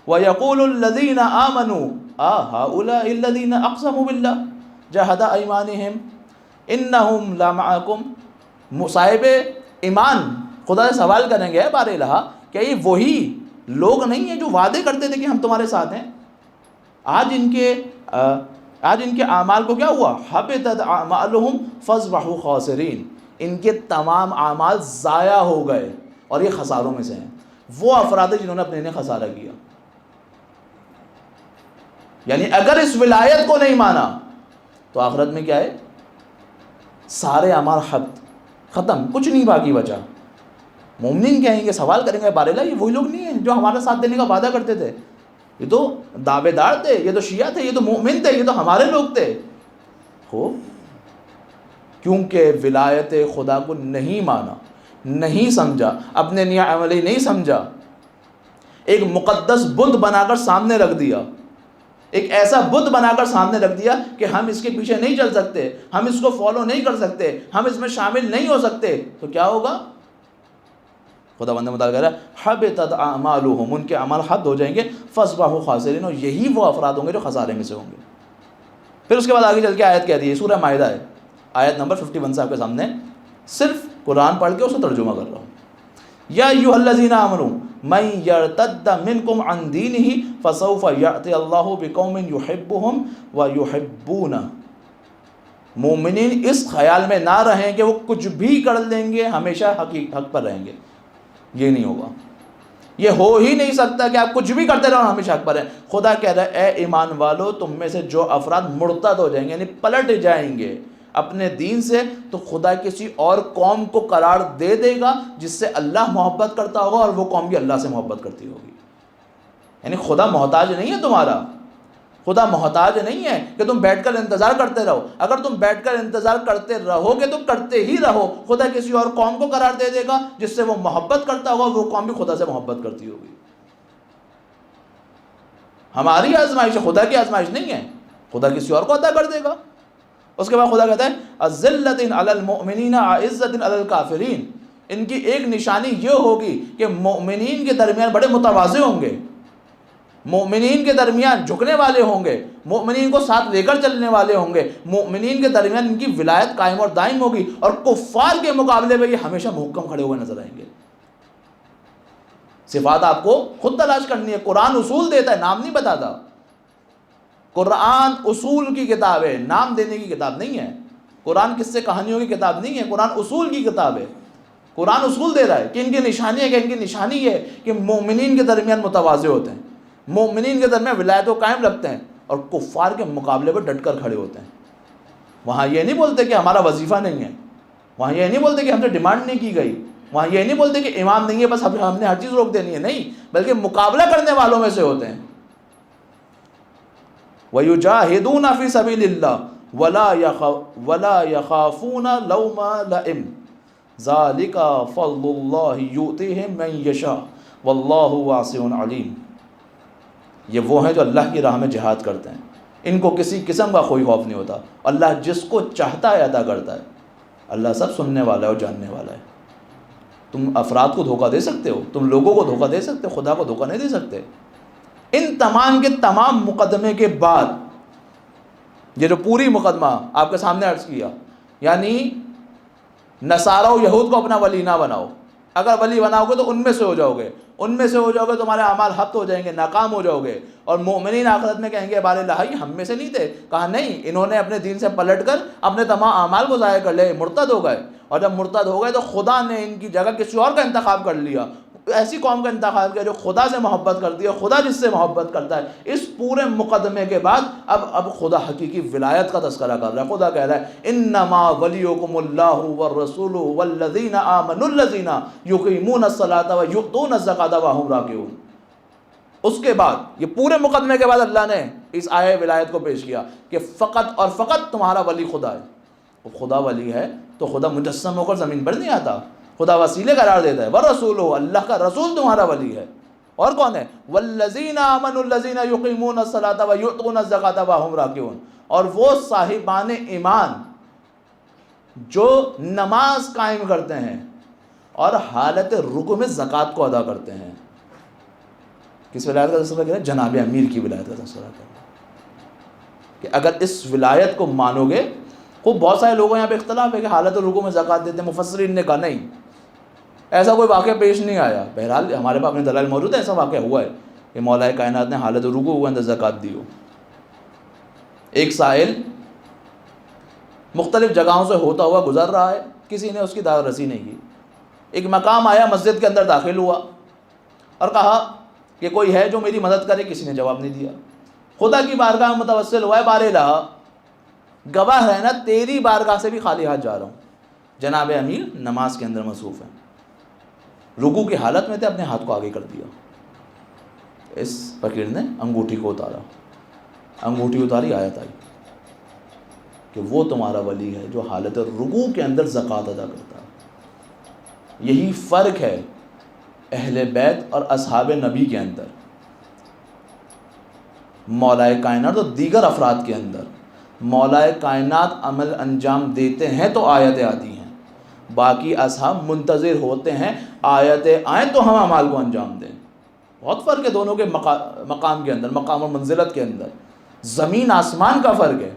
وَيَقُولُ الَّذِينَ آمَنُوا أَهَؤُلَاءِ الَّذِينَ أَقْسَمُوا بِاللَّهِ جَهَدَ أَيْمَانِهِمْ إِنَّهُمْ لَمَعَكُمْ۔ صاحب ایمان خدا سے سوال کریں گے بار الہ کہ یہ وہی لوگ نہیں ہیں جو وعدے کرتے تھے کہ ہم تمہارے ساتھ ہیں؟ آج ان کے اعمال کو کیا ہوا؟ حبطت اعمالهم فاصبحوا خاسرین، ان کے تمام اعمال ضائع ہو گئے اور یہ خساروں میں سے ہیں۔ وہ افراد جنہوں نے اپنے لیے خسارہ کیا۔ یعنی اگر اس ولایت کو نہیں مانا تو آخرت میں کیا ہے؟ سارے اعمال ختم، کچھ نہیں باقی بچا۔ مومنین کہیں گے، سوال کریں گے بار الہ یہ وہی لوگ نہیں ہیں جو ہمارا ساتھ دینے کا وعدہ کرتے تھے، یہ تو دعوے دار تھے، یہ تو شیعہ تھے، یہ تو مومن تھے، یہ تو ہمارے لوگ تھے۔ ہو کیونکہ ولایت خدا کو نہیں مانا، نہیں سمجھا، اپنے لیے عملی نہیں سمجھا، ایک مقدس بت بنا کر سامنے رکھ دیا، ایک ایسا بت بنا کر سامنے رکھ دیا کہ ہم اس کے پیچھے نہیں چل سکتے، ہم اس کو فالو نہیں کر سکتے، ہم اس میں شامل نہیں ہو سکتے، تو کیا ہوگا؟ خدا بندہ مطالعہ کر رہا ہے حبطت اعمالهم، ان کے عمل حد ہو جائیں گے، فاصبحوا خاسرین، اور یہی وہ افراد ہوں گے جو خسارے میں سے ہوں گے۔ پھر اس کے بعد آگے چل کے آیت کہتی ہے، سورہ مائدہ ہے، آیت نمبر 51 سے آپ کے سامنے صرف قرآن پڑھ کے اسے ترجمہ کر رہا ہوں۔ یا ایھا الذین آمنوا من یرتد منکم عن دینہ فسوف یأتی اللہ بقوم یحبهم ویحبونہ، مومنین اس خیال میں نہ رہیں کہ وہ کچھ بھی کر لیں گے ہمیشہ حق پر رہیں گے، یہ نہیں ہوگا، یہ ہو ہی نہیں سکتا کہ آپ کچھ بھی کرتے رہو ہمیشہ حق پر ہیں۔ خدا کہہ رہا ہے اے ایمان والو، تم میں سے جو افراد مرتد ہو جائیں گے، یعنی پلٹ جائیں گے اپنے دین سے، تو خدا کسی اور قوم کو قرار دے دے گا جس سے اللہ محبت کرتا ہوگا، اور وہ قوم بھی اللہ سے محبت کرتی ہوگی۔ یعنی خدا محتاج نہیں ہے تمہارا، خدا محتاج نہیں ہے کہ تم بیٹھ کر انتظار کرتے رہو، اگر تم بیٹھ کر انتظار کرتے رہو گے تو کرتے ہی رہو، خدا کسی اور قوم کو قرار دے دے گا جس سے وہ محبت کرتا ہوگا، وہ قوم بھی خدا سے محبت کرتی ہوگی۔ ہماری آزمائش ہے، خدا کی آزمائش نہیں ہے، خدا کسی اور کو عطا کر دے گا۔ اس کے بعد خدا کہتا ہے اذلۃ علی المؤمنین اعزۃ علی الکافرین، ان کی ایک نشانی یہ ہوگی کہ مومنین کے درمیان بڑے متواضع ہوں گے، مومنین کے درمیان جھکنے والے ہوں گے، مومنین کو ساتھ لے کر چلنے والے ہوں گے، مومنین کے درمیان ان کی ولایت قائم اور دائم ہوگی، اور کفار کے مقابلے میں یہ ہمیشہ محکم کھڑے ہوئے نظر آئیں گے۔ صفات آپ کو خود تلاش کرنی ہے، قرآن اصول دیتا ہے، نام نہیں بتاتا۔ قرآن اصول کی کتاب ہے، نام دینے کی کتاب نہیں ہے۔ قرآن قصے کہانیوں کی کتاب نہیں ہے، قرآن اصول کی کتاب ہے۔ قرآن اصول دے رہا ہے کہ ان کی نشانی ہے، کہ ان کی نشانی یہ ہے کہ مومنین کے درمیان متواضع ہوتے ہیں، مومنین کے درمیان ولایت کو قائم رکھتے ہیں، اور کفار کے مقابلے پر ڈٹ کر کھڑے ہوتے ہیں۔ وہاں یہ نہیں بولتے کہ ہمارا وظیفہ نہیں ہے، وہاں یہ نہیں بولتے کہ ہم سے ڈیمانڈ نہیں کی گئی، وہاں یہ نہیں بولتے کہ امام نہیں ہے بس ہم نے ہر چیز روک دینی ہے، نہیں، بلکہ مقابلہ کرنے والوں میں سے ہوتے ہیں۔ وَيُجَاهِدُونَ فِي سَبِيلِ اللَّهِ وَلَا يَخَافُونَ لَوْمَ لَائِمٍ ذَلِكَ فَضْلُ اللَّهِ يُؤْتِيهِ مَن يَشَاءُ وَاللَّهُ وَاسِعٌ عَلِيمٌ۔ یہ وہ ہیں جو اللہ کی راہ میں جہاد کرتے ہیں، ان کو کسی قسم کا کوئی خوف نہیں ہوتا، اللہ جس کو چاہتا ہے عطا کرتا ہے، اللہ سب سننے والا ہے اور جاننے والا ہے۔ تم افراد کو دھوکہ دے سکتے ہو، تم لوگوں کو دھوکہ دے سکتے ہو، خدا کو دھوکہ نہیں دے سکتے۔ ان تمام کے تمام مقدمے کے بعد یہ جو پوری مقدمہ آپ کے سامنے عرض کیا، یعنی نصارہ و یہود کو اپنا ولی نہ بناؤ، اگر ولی بناؤ گے تو ان میں سے ہو جاؤ گے، ان میں سے ہو جاؤ گے، تمہارے اعمال حبط ہو جائیں گے، ناکام ہو جاؤ گے، اور مومنین آخرت میں کہیں گے بارے لہائی ہم میں سے نہیں تھے۔ کہا نہیں، انہوں نے اپنے دین سے پلٹ کر اپنے تمام اعمال کو ضائع کر لے، مرتد ہو گئے، اور جب مرتد ہو گئے تو خدا نے ان کی جگہ کسی اور کا انتخاب کر لیا، ایسی قوم کا انتخاب کیا جو خدا سے محبت کرتی ہے، خدا جس سے محبت کرتا ہے۔ اس پورے مقدمے کے بعد اب خدا حقیقی ولایت کا تذکرہ کر رہا ہے۔ خدا کہہ رہا ہے انما ولیکم اللہ والرسول والذین آمنوا الذین یقیمون الصلاۃ ویؤتون الزکاۃ وہم راکعون۔ اس کے بعد یہ پورے مقدمے کے بعد اللہ نے اس آیہ ولایت کو پیش کیا کہ فقط اور فقط تمہارا ولی خدا ہے۔ خدا ولی ہے تو خدا مجسم ہو کر زمین پر نہیں آتا، خدا وسیلے قرار دیتا ہے۔ وَرَسُولُ، اللہ کا رسول تمہارا ولی ہے۔ اور کون ہے؟ وَالَّذِينَ آمَنُوا الَّذِينَ يُقِيمُونَ الصَّلَاةَ وَيُؤْتُونَ الزَّكَاةَ وَهُمْ رَاكِعُونَ، اور وہ صاحبان ایمان جو نماز قائم کرتے ہیں اور حالت رکوع میں زکوٰۃ کو ادا کرتے ہیں۔ کس ولایت کا تذکرہ کر رہا ہے؟ جناب امیر کی ولایت کا تذکرہ کر رہا ہے کہ اگر اس ولایت کو مانو گے، خوب بہت سارے لوگوں یہاں پہ اختلاف ہے کہ حالت رکوع میں زکوٰۃ دیتے ہیں، مفسرین نے کہا نہیں، ایسا کوئی واقعہ پیش نہیں آیا۔ بہرحال ہمارے پاس اپنے دلائل موجود ہیں، ایسا واقعہ ہوا ہے کہ مولا کائنات نے حالت رکوع کے اندر زکوٰۃ دی ہو۔ ایک سائل مختلف جگہوں سے ہوتا ہوا گزر رہا ہے، کسی نے اس کی دعوت رسی نہیں کی، ایک مقام آیا، مسجد کے اندر داخل ہوا اور کہا کہ کوئی ہے جو میری مدد کرے، کسی نے جواب نہیں دیا۔ خدا کی بارگاہ میں متوسل ہوا ہے، بار الہ گواہ رہنا تیری بارگاہ سے بھی خالی ہاتھ جا رہا ہوں۔ جناب امیر نماز کے اندر مصروف ہیں، رکوع کی حالت میں تھے، اپنے ہاتھ کو آگے کر دیا۔ اس فقیر نے انگوٹھی کو اتارا، انگوٹھی اتاری، آیت آئی کہ وہ تمہارا ولی ہے جو حالت رکوع کے اندر زکوٰۃ ادا کرتا ہے۔ یہی فرق ہے اہل بیت اور اصحاب نبی کے اندر، مولائے کائنات اور دیگر افراد کے اندر مولائے کائنات عمل انجام دیتے ہیں تو آیتیں آتی ہیں، باقی اصحاب منتظر ہوتے ہیں آیتیں آئیں تو ہم اعمال کو انجام دیں۔ بہت فرق ہے دونوں کے مقام کے اندر، مقام اور منزلت کے اندر، زمین آسمان کا فرق ہے۔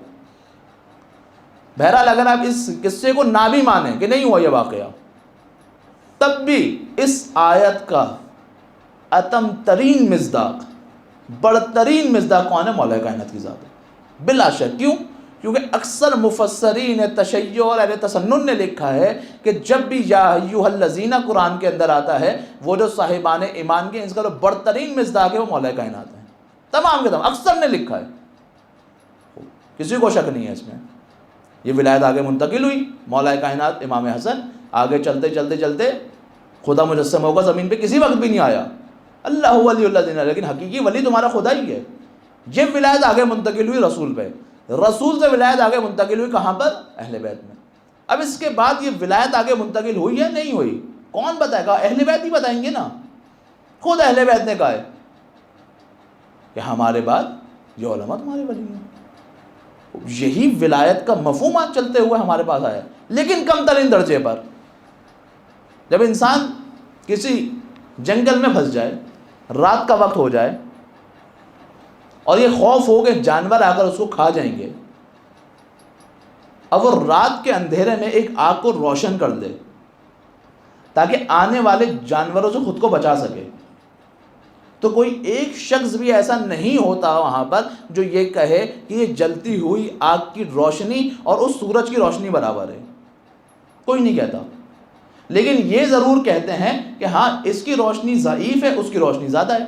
بہرحال اگر آپ اس قصے کو نہ بھی مانیں کہ نہیں ہوا یہ واقعہ، تب بھی اس آیت کا اتم ترین مصداق، برترین مصداق کون ہے؟ مولا کائنات کی ذات ہے بلا شک۔ کیوں؟ کیونکہ اکثر مفسرین تشیع اور اہل تسنن نے لکھا ہے کہ جب بھی یا ایھا الذین قرآن کے اندر آتا ہے، وہ جو صاحبان ایمان کے اس کا جو برترین مصداق ہے وہ مولا کائنات ہے، تمام کے تمام اکثر نے لکھا ہے، کسی کو شک نہیں ہے اس میں۔ یہ ولایت آگے منتقل ہوئی، مولا کائنات امام حسن آگے چلتے چلتے چلتے خدا مجسم ہوگا زمین پہ کسی وقت بھی نہیں آیا، اللہ ولی الذین، لیکن حقیقی ولی تمہارا خدا ہی ہے۔ یہ ولایت آگے منتقل ہوئی رسول پہ، رسول سے ولایت آگے منتقل ہوئی کہاں پر؟ اہل بیت میں۔ اب اس کے بعد یہ ولایت آگے منتقل ہوئی یا نہیں ہوئی، کون بتائے گا؟ اہل بیت ہی بتائیں گے نا، خود اہل بیت نے کہا ہے کہ ہمارے بعد یہ علماء تمہارے ولی ہیں۔ یہی ولایت کا مفہوم آج چلتے ہوئے ہمارے پاس آیا، لیکن کم ترین درجے پر۔ جب انسان کسی جنگل میں پھنس جائے، رات کا وقت ہو جائے اور یہ خوف ہو کہ جانور آ کر اس کو کھا جائیں گے، اب وہ رات کے اندھیرے میں ایک آگ کو روشن کر دے تاکہ آنے والے جانوروں سے خود کو بچا سکے، تو کوئی ایک شخص بھی ایسا نہیں ہوتا وہاں پر جو یہ کہے کہ یہ جلتی ہوئی آگ کی روشنی اور اس سورج کی روشنی برابر ہے، کوئی نہیں کہتا۔ لیکن یہ ضرور کہتے ہیں کہ ہاں اس کی روشنی ضعیف ہے، اس کی روشنی زیادہ ہے۔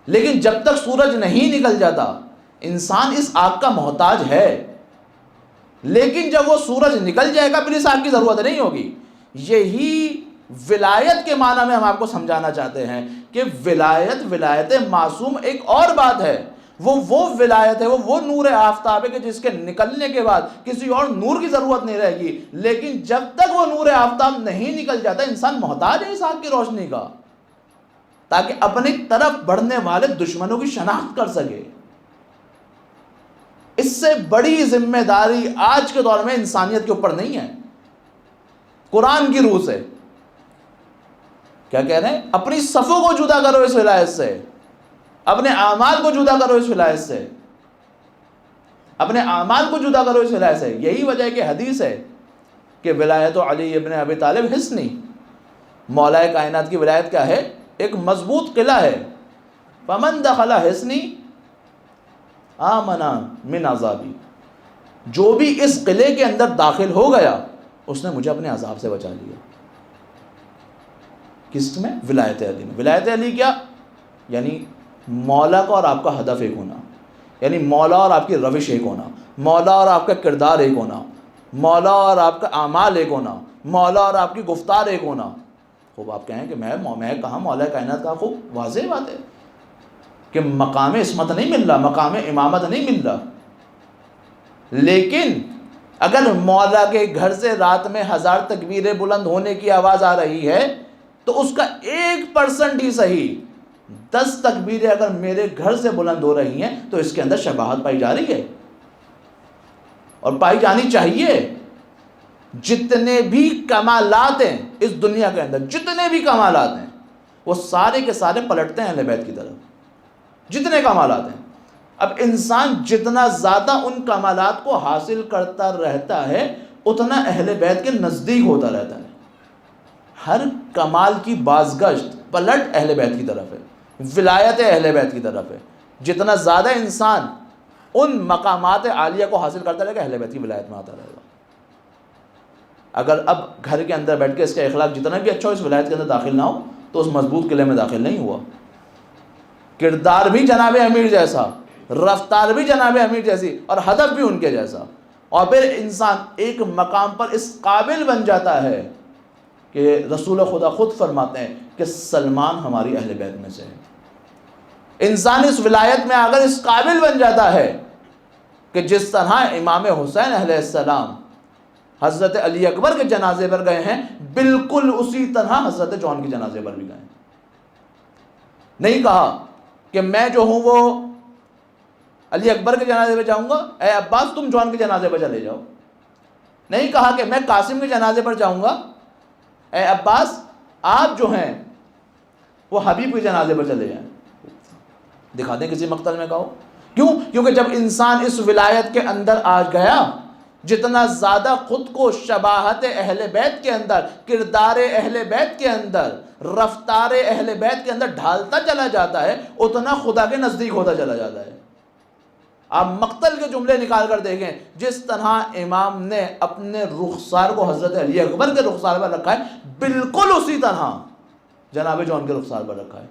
لیکن جب تک سورج نہیں نکل جاتا انسان اس آگ کا محتاج ہے، لیکن جب وہ سورج نکل جائے گا پھر اس آگ کی ضرورت نہیں ہوگی۔ یہی ولایت کے معنی میں ہم آپ کو سمجھانا چاہتے ہیں کہ ولایت معصوم ایک اور بات ہے، وہ ولایت ہے، وہ نور آفتاب ہے کہ جس کے نکلنے کے بعد کسی اور نور کی ضرورت نہیں رہے گی، لیکن جب تک وہ نور آفتاب نہیں نکل جاتا انسان محتاج ہے اس آگ کی روشنی کا، تاکہ اپنی طرف بڑھنے والے دشمنوں کی شناخت کر سکے۔ اس سے بڑی ذمہ داری آج کے دور میں انسانیت کے اوپر نہیں ہے۔ قرآن کی روح سے کیا کہہ رہے ہیں؟ اپنی صفوں کو جدا کرو اس ولایت سے، اپنے اعمال کو جدا کرو اس ولایت سے، اپنے اعمال کو جدا کرو اس ولایت سے۔ یہی وجہ ہے کہ حدیث ہے کہ ولایت علی ابن ابی طالب حصنی، مولا کائنات کی ولایت کیا ہے؟ ایک مضبوط قلعہ ہے۔ فمن دخل حصنی آمن من عذابی، جو بھی اس قلعے کے اندر داخل ہو گیا اس نے مجھے اپنے عذاب سے بچا لیا۔ کس میں؟ ولایت علی میں۔ ولایت علی کیا؟ یعنی مولا کا اور آپ کا ہدف ایک ہونا، یعنی مولا اور آپ کی روش ایک ہونا، مولا اور آپ کا کردار ایک ہونا، مولا اور آپ کا اعمال ایک ہونا، مولا اور آپ کی گفتار ایک ہونا۔ خوب آپ کہیں کہ میں کہاں مولا کائنات کا، خوب واضح بات ہے کہ مقام عصمت نہیں مل رہا، مقام امامت نہیں مل رہا، لیکن اگر مولا کے گھر سے رات میں 1000 تکبیریں بلند ہونے کی آواز آ رہی ہے تو اس کا 1% ہی صحیح 10 تکبیریں اگر میرے گھر سے بلند ہو رہی ہیں تو اس کے اندر شباہت پائی جا رہی ہے اور پائی جانی چاہیے۔ جتنے بھی کمالات ہیں اس دنیا کے اندر، جتنے بھی کمالات ہیں وہ سارے کے سارے پلٹتے ہیں اہل بیت کی طرف، جتنے کمالات ہیں۔ اب انسان جتنا زیادہ ان کمالات کو حاصل کرتا رہتا ہے اتنا اہل بیت کے نزدیک ہوتا رہتا ہے۔ ہر کمال کی بازگشت پلٹ اہل بیت کی طرف ہے، ولایت اہل بیت کی طرف ہے۔ جتنا زیادہ انسان ان مقامات عالیہ کو حاصل کرتا رہے گا اہل بیت کی ولایت میں آتا رہے گا۔ اگر اب گھر کے اندر بیٹھ کے اس کا اخلاق جتنا بھی اچھا ہو اس ولایت کے اندر داخل نہ ہو تو اس مضبوط قلعے میں داخل نہیں ہوا۔ کردار بھی جناب امیر جیسا، رفتار بھی جناب امیر جیسی اور ہدف بھی ان کے جیسا، اور پھر انسان ایک مقام پر اس قابل بن جاتا ہے کہ رسول خدا خود فرماتے ہیں کہ سلمان ہماری اہل بیت میں سے ہے۔ انسان اس ولایت میں اگر اس قابل بن جاتا ہے کہ جس طرح امام حسین علیہ السلام حضرت علی اکبر کے جنازے پر گئے ہیں، بالکل اسی طرح حضرت جان کے جنازے پر بھی گئے ہیں۔ نہیں کہا کہ میں جو ہوں وہ علی اکبر کے جنازے پہ جاؤں گا، اے عباس تم جان کے جنازے پر چلے جاؤ۔ نہیں کہا کہ میں قاسم کے جنازے پر جاؤں گا، اے عباس آپ جو ہیں وہ حبیب کے جنازے پر چلے جائیں۔ دکھا دیں کسی مقتل میں کہو۔ کیوں؟ کیونکہ جب انسان اس ولایت کے اندر آ گیا، جتنا زیادہ خود کو شباہت اہل بیت کے اندر، کردار اہل بیت کے اندر، رفتار اہل بیت کے اندر ڈھالتا چلا جاتا ہے، اتنا خدا کے نزدیک ہوتا چلا جاتا ہے۔ آپ مقتل کے جملے نکال کر دیکھیں، جس طرح امام نے اپنے رخسار کو حضرت علی اکبر کے رخسار پر رکھا ہے، بالکل اسی طرح جناب جان کے رخسار پر رکھا ہے،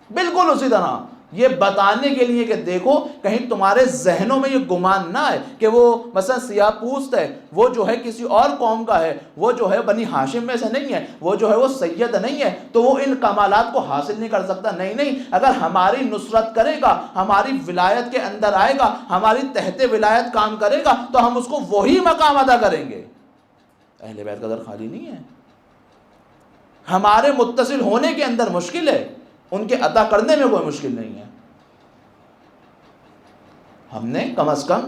بالکل اسی طرح۔ یہ بتانے کے لیے کہ دیکھو کہیں تمہارے ذہنوں میں یہ گمان نہ آئے کہ وہ مثلا سیاہ پوست ہے، وہ جو ہے کسی اور قوم کا ہے، وہ جو ہے بنی ہاشم میں سے نہیں ہے، وہ جو ہے وہ سید نہیں ہے تو وہ ان کمالات کو حاصل نہیں کر سکتا۔ نہیں نہیں، اگر ہماری نصرت کرے گا، ہماری ولایت کے اندر آئے گا، ہماری تحت ولایت کام کرے گا تو ہم اس کو وہی مقام ادا کریں گے۔ اہل بیت کا در خالی نہیں ہے، ہمارے متصل ہونے کے اندر مشکل ہے، ان کے عطا کرنے میں کوئی مشکل نہیں ہے۔ ہم نے کم از کم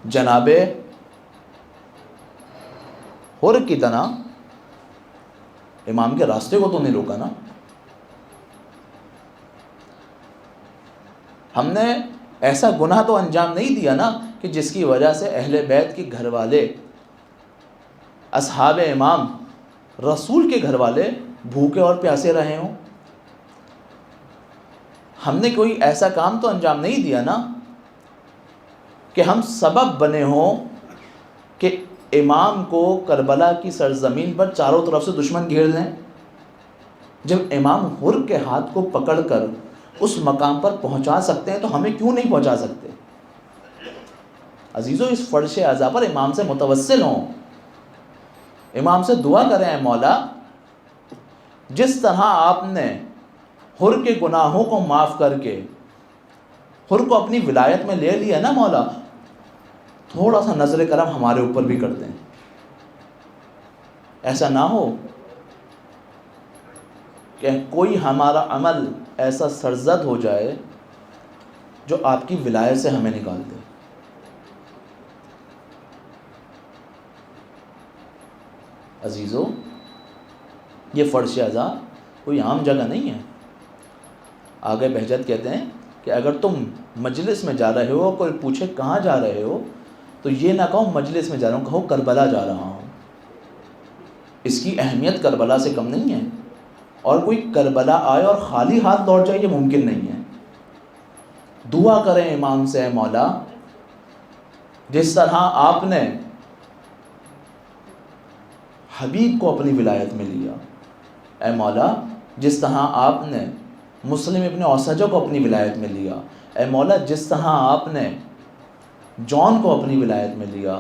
جناب حر کی طرح امام کے راستے کو تو نہیں روکا نا۔ ہم نے ایسا گناہ تو انجام نہیں دیا نا کہ جس کی وجہ سے اہل بیت کے گھر والے، اصحاب امام، رسول کے گھر والے بھوکے اور پیاسے رہے ہوں۔ ہم نے کوئی ایسا کام تو انجام نہیں دیا نا کہ ہم سبب بنے ہوں کہ امام کو کربلا کی سرزمین پر چاروں طرف سے دشمن گھیر لیں۔ جب امام حر کے ہاتھ کو پکڑ کر اس مقام پر پہنچا سکتے ہیں تو ہمیں کیوں نہیں پہنچا سکتے؟ عزیزو، اس فرش اعضا پر امام سے متوسل ہوں، امام سے دعا کریں، اے مولا جس طرح آپ نے حر کے گناہوں کو معاف کر کے حر کو اپنی ولایت میں لے لیا نا مولا، تھوڑا سا نظر کرم ہمارے اوپر بھی کر دیں۔ ایسا نہ ہو کہ کوئی ہمارا عمل ایسا سرزد ہو جائے جو آپ کی ولایت سے ہمیں نکال دے۔ عزیزو، یہ فرش اعضا کوئی عام جگہ نہیں ہے۔ آگے بہجت کہتے ہیں کہ اگر تم مجلس میں جا رہے ہو، کوئی پوچھے کہاں جا رہے ہو، تو یہ نہ کہو مجلس میں جا رہا ہوں، کہو کربلا جا رہا ہوں۔ اس کی اہمیت کربلا سے کم نہیں ہے، اور کوئی کربلا آئے اور خالی ہاتھ لوٹ جائے یہ ممکن نہیں ہے۔ دعا کریں امام سے، اے مولا جس طرح آپ نے حبیب کو اپنی ولایت میں لیا، اے مولا جس طرح آپ نے مسلم ابن اوسجہ کو اپنی ولایت میں لیا، اے مولا جس طرح آپ نے جان کو اپنی ولایت میں لیا،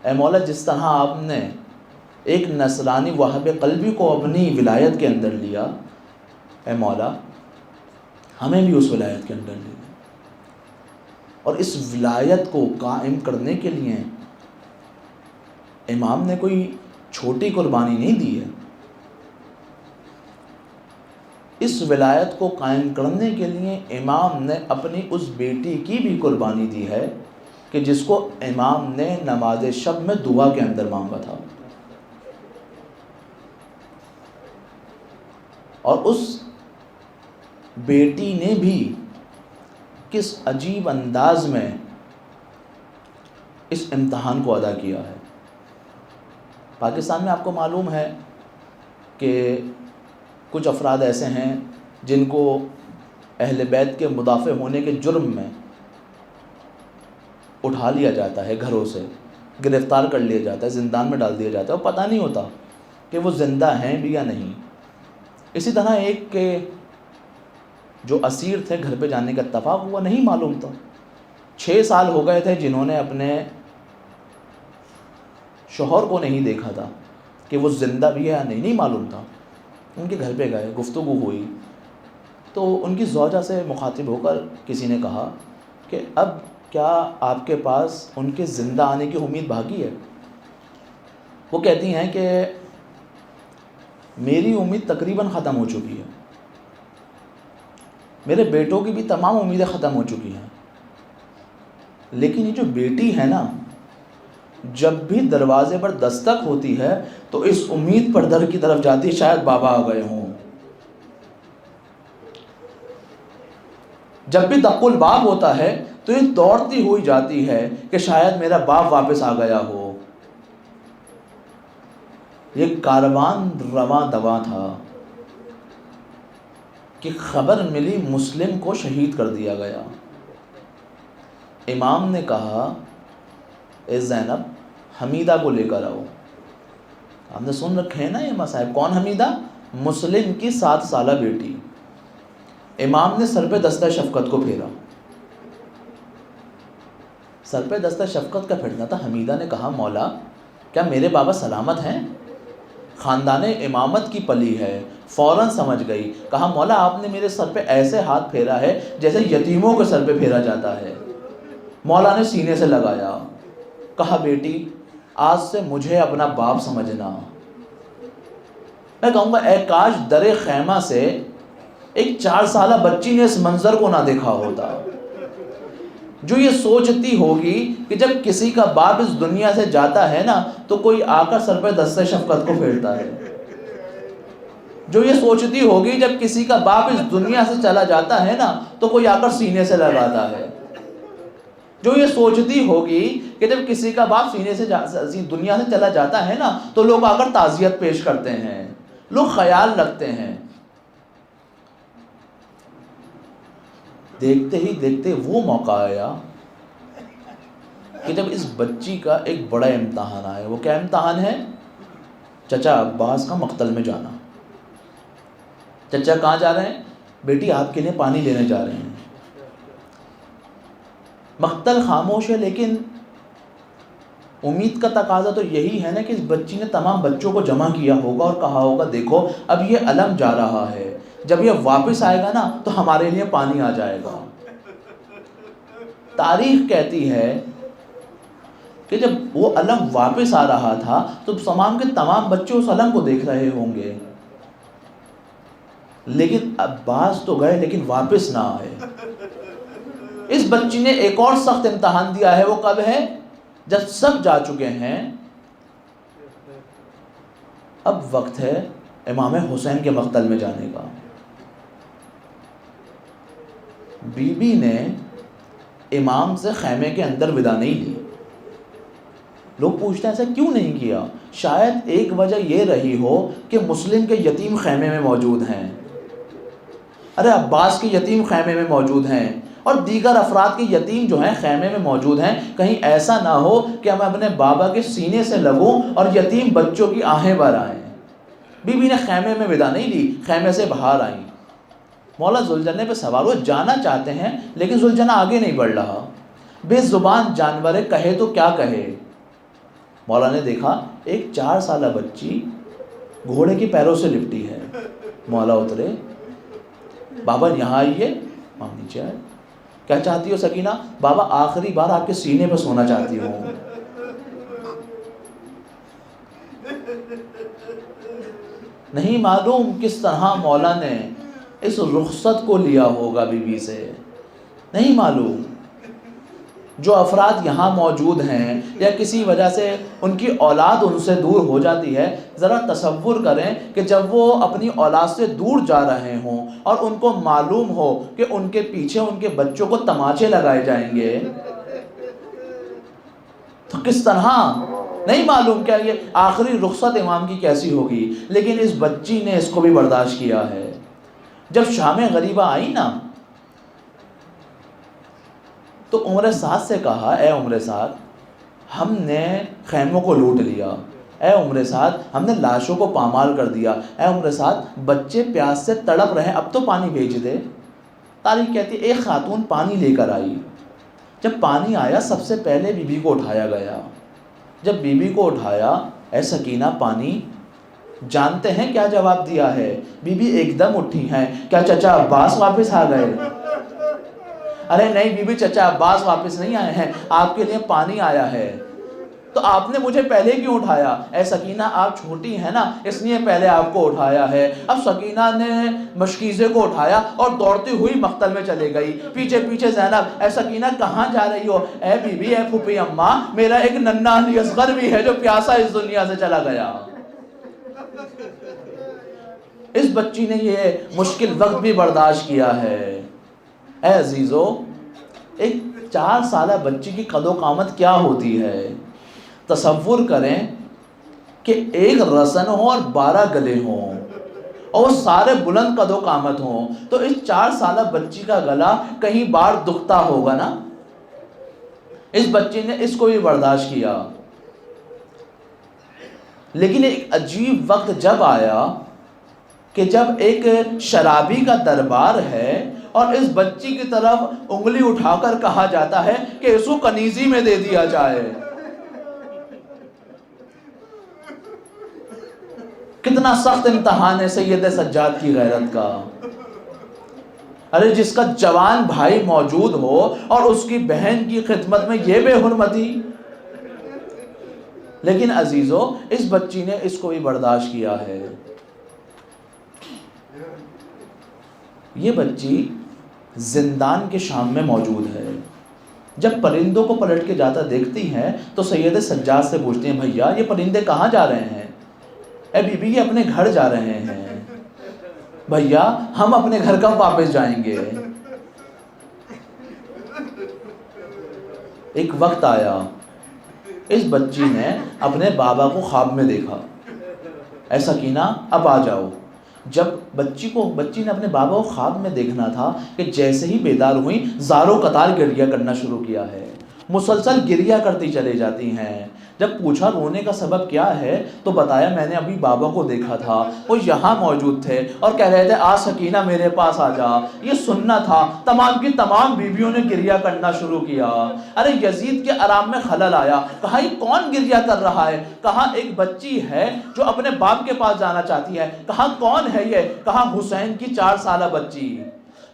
اے مولا جس طرح آپ نے ایک نصرانی وہاب قلبی کو اپنی ولایت کے اندر لیا، اے مولا ہمیں بھی اس ولایت کے اندر لیا۔ اور اس ولایت کو قائم کرنے کے لیے امام نے کوئی چھوٹی قربانی نہیں دی ہے۔ اس ولایت کو قائم کرنے کے لیے امام نے اپنی اس بیٹی کی بھی قربانی دی ہے کہ جس کو امام نے نماز شب میں دعا کے اندر مانگا تھا، اور اس بیٹی نے بھی کس عجیب انداز میں اس امتحان کو ادا کیا ہے۔ پاکستان میں آپ کو معلوم ہے کہ کچھ افراد ایسے ہیں جن کو اہل بیت کے مدافع ہونے کے جرم میں اٹھا لیا جاتا ہے، گھروں سے گرفتار کر لیا جاتا ہے، زندان میں ڈال دیا جاتا ہے، اور پتہ نہیں ہوتا کہ وہ زندہ ہیں بھی یا نہیں۔ اسی طرح ایک کے جو اسیر تھے، گھر پہ جانے کا اتفاق ہوا، نہیں معلوم تھا، 6 سال ہو گئے تھے جنہوں نے اپنے شوہر کو نہیں دیکھا تھا کہ وہ زندہ بھی ہے یا نہیں معلوم تھا۔ ان کے گھر پہ گئے، گفتگو ہوئی، تو ان کی زوجہ سے مخاطب ہو کر کسی نے کہا کہ اب کیا آپ کے پاس ان کے زندہ آنے کی امید باقی ہے؟ وہ کہتی ہیں کہ میری امید تقریباً ختم ہو چکی ہے، میرے بیٹوں کی بھی تمام امیدیں ختم ہو چکی ہیں، لیکن یہ جو بیٹی ہے نا، جب بھی دروازے پر دستک ہوتی ہے تو اس امید پر در کی طرف جاتی ہے شاید بابا آ گئے ہوں۔ جب بھی دق الباب ہوتا ہے تو یہ دوڑتی ہوئی جاتی ہے کہ شاید میرا باپ واپس آ گیا ہو۔ یہ کاروان رواں دواں تھا کہ خبر ملی مسلم کو شہید کر دیا گیا۔ امام نے کہا اے زینب حمیدہ کو لے کر آؤ۔ آپ نے سن رکھے ہیں نا یہ مصائب، کون حمیدہ؟ مسلم کی 7 سالہ بیٹی۔ امام نے سر پہ دستہ شفقت کو پھیرا، سر پہ دستہ شفقت کا پھیرنا تھا۔ حمیدہ نے کہا مولا کیا میرے بابا سلامت ہیں؟ خاندان امامت کی پلی ہے، فوراً سمجھ گئی، کہا مولا آپ نے میرے سر پہ ایسے ہاتھ پھیرا ہے جیسے یتیموں کے سر پہ پھیرا جاتا ہے۔ مولا نے سینے سے لگایا، کہا بیٹی آج سے مجھے اپنا باپ سمجھنا۔ میں کہوں گا اے کاش در خیمہ سے ایک 4 سالہ بچی نے اس منظر کو نہ دیکھا ہوتا، جو یہ سوچتی ہوگی کہ جب کسی کا باپ اس دنیا سے جاتا ہے نا تو کوئی آ کر سر پہ دستہ شفقت کو پھیرتا ہے، جو یہ سوچتی ہوگی جب کسی کا باپ اس دنیا سے چلا جاتا ہے نا تو کوئی آ کر سینے سے لگاتا ہے، جو یہ سوچتی ہوگی کہ جب کسی کا باپ دنیا سے چلا جاتا ہے نا تو لوگ آ کر تعزیت پیش کرتے ہیں، لوگ خیال رکھتے ہیں۔ دیکھتے ہی دیکھتے وہ موقع آیا کہ جب اس بچی کا ایک بڑا امتحان آیا۔ وہ کیا امتحان ہے؟ چچا عباس کا مقتل میں جانا۔ چچا کہاں جا رہے ہیں؟ بیٹی آپ کے لیے پانی لینے جا رہے ہیں۔ مقتل خاموش ہے، لیکن امید کا تقاضا تو یہی ہے نا کہ اس بچی نے تمام بچوں کو جمع کیا ہوگا اور کہا ہوگا دیکھو اب یہ علم جا رہا ہے، جب یہ واپس آئے گا نا تو ہمارے لیے پانی آ جائے گا۔ تاریخ کہتی ہے کہ جب وہ علم واپس آ رہا تھا تو تمام کے تمام بچے اس علم کو دیکھ رہے ہوں گے، لیکن عباس تو گئے لیکن واپس نہ آئے۔ اس بچی نے ایک اور سخت امتحان دیا ہے، وہ کب ہے؟ جب سب جا چکے ہیں، اب وقت ہے امام حسین کے مقتل میں جانے کا۔ بی بی نے امام سے خیمے کے اندر ودا نہیں لی۔ لوگ پوچھتے ہیں ایسا کیوں نہیں کیا؟ شاید ایک وجہ یہ رہی ہو کہ مسلم کے یتیم خیمے میں موجود ہیں، ارے عباس کے یتیم خیمے میں موجود ہیں، اور دیگر افراد کے یتیم جو ہیں خیمے میں موجود ہیں، کہیں ایسا نہ ہو کہ میں اپنے بابا کے سینے سے لگوں اور یتیم بچوں کی آہیں بھر آئیں۔ بی بی نے خیمے میں ودا نہیں لی، خیمے سے باہر آئیں۔ مولا ذوالجنہ پہ سوار ہو، جانا چاہتے ہیں لیکن ذوالجنہ آگے نہیں بڑھ رہا، بے زبان جانور ہے، کہے تو کیا کہے۔ مولا نے دیکھا ایک 4 سالہ بچی گھوڑے کے پیروں سے لپٹی ہے۔ مولا اترے، بابا یہاں آئیے۔ ماں نیچے آئے، کیا چاہتی ہو سکینہ؟ بابا آخری بار آپ کے سینے پہ سونا چاہتی ہوں۔ نہیں معلوم کس طرح مولا نے اس رخصت کو لیا ہوگا بی بی سے، نہیں معلوم۔ جو افراد یہاں موجود ہیں یا کسی وجہ سے ان کی اولاد ان سے دور ہو جاتی ہے، ذرا تصور کریں کہ جب وہ اپنی اولاد سے دور جا رہے ہوں اور ان کو معلوم ہو کہ ان کے پیچھے ان کے بچوں کو تماچے لگائے جائیں گے تو کس طرح، نہیں معلوم کیا یہ آخری رخصت امام کی کیسی ہوگی، لیکن اس بچی نے اس کو بھی برداشت کیا ہے۔ جب شام غریبہ آئی نا تو عمر سعد سے کہا اے عمر سعد ہم نے خیموں کو لوٹ لیا، اے عمر سعد ہم نے لاشوں کو پامال کر دیا، اے عمر سعد بچے پیاس سے تڑپ رہے ہیں، اب تو پانی بھیج دے۔ تاریخ کہتی ہے ایک خاتون پانی لے کر آئی، جب پانی آیا سب سے پہلے بی بی کو اٹھایا گیا۔ جب بی بی کو اٹھایا، اے سکینہ پانی، جانتے ہیں کیا جواب دیا ہے؟ بی بی ایک دم اٹھی ہیں، کیا چچا عباس واپس آ گئے؟ ارے نہیں بی بی، چچا عباس واپس نہیں آئے ہیں، آپ کے لیے پانی آیا ہے۔ تو آپ نے مجھے پہلے کیوں اٹھایا؟ اے سکینہ آپ چھوٹی ہیں نا، اس لیے پہلے آپ کو اٹھایا ہے۔ اب سکینہ نے مشکیزے کو اٹھایا اور دوڑتی ہوئی مقتل میں چلے گئی، پیچھے پیچھے زینب، اے سکینہ کہاں جا رہی ہو؟ اے بی بی، اے پھوپھی اماں، میرا ایک ننھا علی اصغر بھی ہے جو پیاسا اس دنیا سے چلا گیا۔ اس بچی نے یہ مشکل وقت بھی برداشت کیا ہے۔ اے عزیزو، ایک 4 سالہ بچی کی قد و قامت کیا ہوتی ہے؟ تصور کریں کہ ایک رسن ہو اور 12 گلے ہوں اور وہ سارے بلند قد و قامت ہوں، تو اس 4 سالہ بچی کا گلا کہیں بار دکھتا ہوگا نا؟ اس بچی نے اس کو بھی برداشت کیا۔ لیکن ایک عجیب وقت جب آیا کہ جب ایک شرابی کا دربار ہے اور اس بچی کی طرف انگلی اٹھا کر کہا جاتا ہے کہ اس کو کنیزی میں دے دیا جائے۔ کتنا سخت امتحان ہے سید سجاد کی غیرت کا۔ ارے جس کا جوان بھائی موجود ہو اور اس کی بہن کی خدمت میں یہ بے حرمتی۔ لیکن عزیزو، اس بچی نے اس کو بھی برداشت کیا ہے۔ یہ بچی زندان کے شام میں موجود ہے۔ جب پرندوں کو پلٹ کے جاتا دیکھتی ہیں تو سید سجاد سے پوچھتی ہیں، بھیا یہ پرندے کہاں جا رہے ہیں؟ اے بی بی، یہ اپنے گھر جا رہے ہیں۔ بھیا ہم اپنے گھر کب واپس جائیں گے؟ ایک وقت آیا، اس بچی نے اپنے بابا کو خواب میں دیکھا، اے سکینہ اب آ جاؤ۔ جب بچی نے اپنے بابا کو خواب میں دیکھنا تھا کہ جیسے ہی بیدار ہوئی زاروں قطار گریہ کرنا شروع کیا ہے، مسلسل گریہ کرتی چلے جاتی ہیں۔ جب پوچھا رونے کا سبب کیا ہے تو بتایا میں نے ابھی بابا کو دیکھا تھا، وہ یہاں موجود تھے اور کہہ رہے تھے آ سکینہ میرے پاس آ جا۔ یہ سننا تھا، تمام کی تمام بیویوں نے گریہ کرنا شروع کیا۔ ارے یزید کے آرام میں خلل آیا، کہا یہ کون گریہ کر رہا ہے؟ کہا ایک بچی ہے جو اپنے باپ کے پاس جانا چاہتی ہے۔ کہا کون ہے یہ؟ کہا حسین کی 4 سالہ بچی۔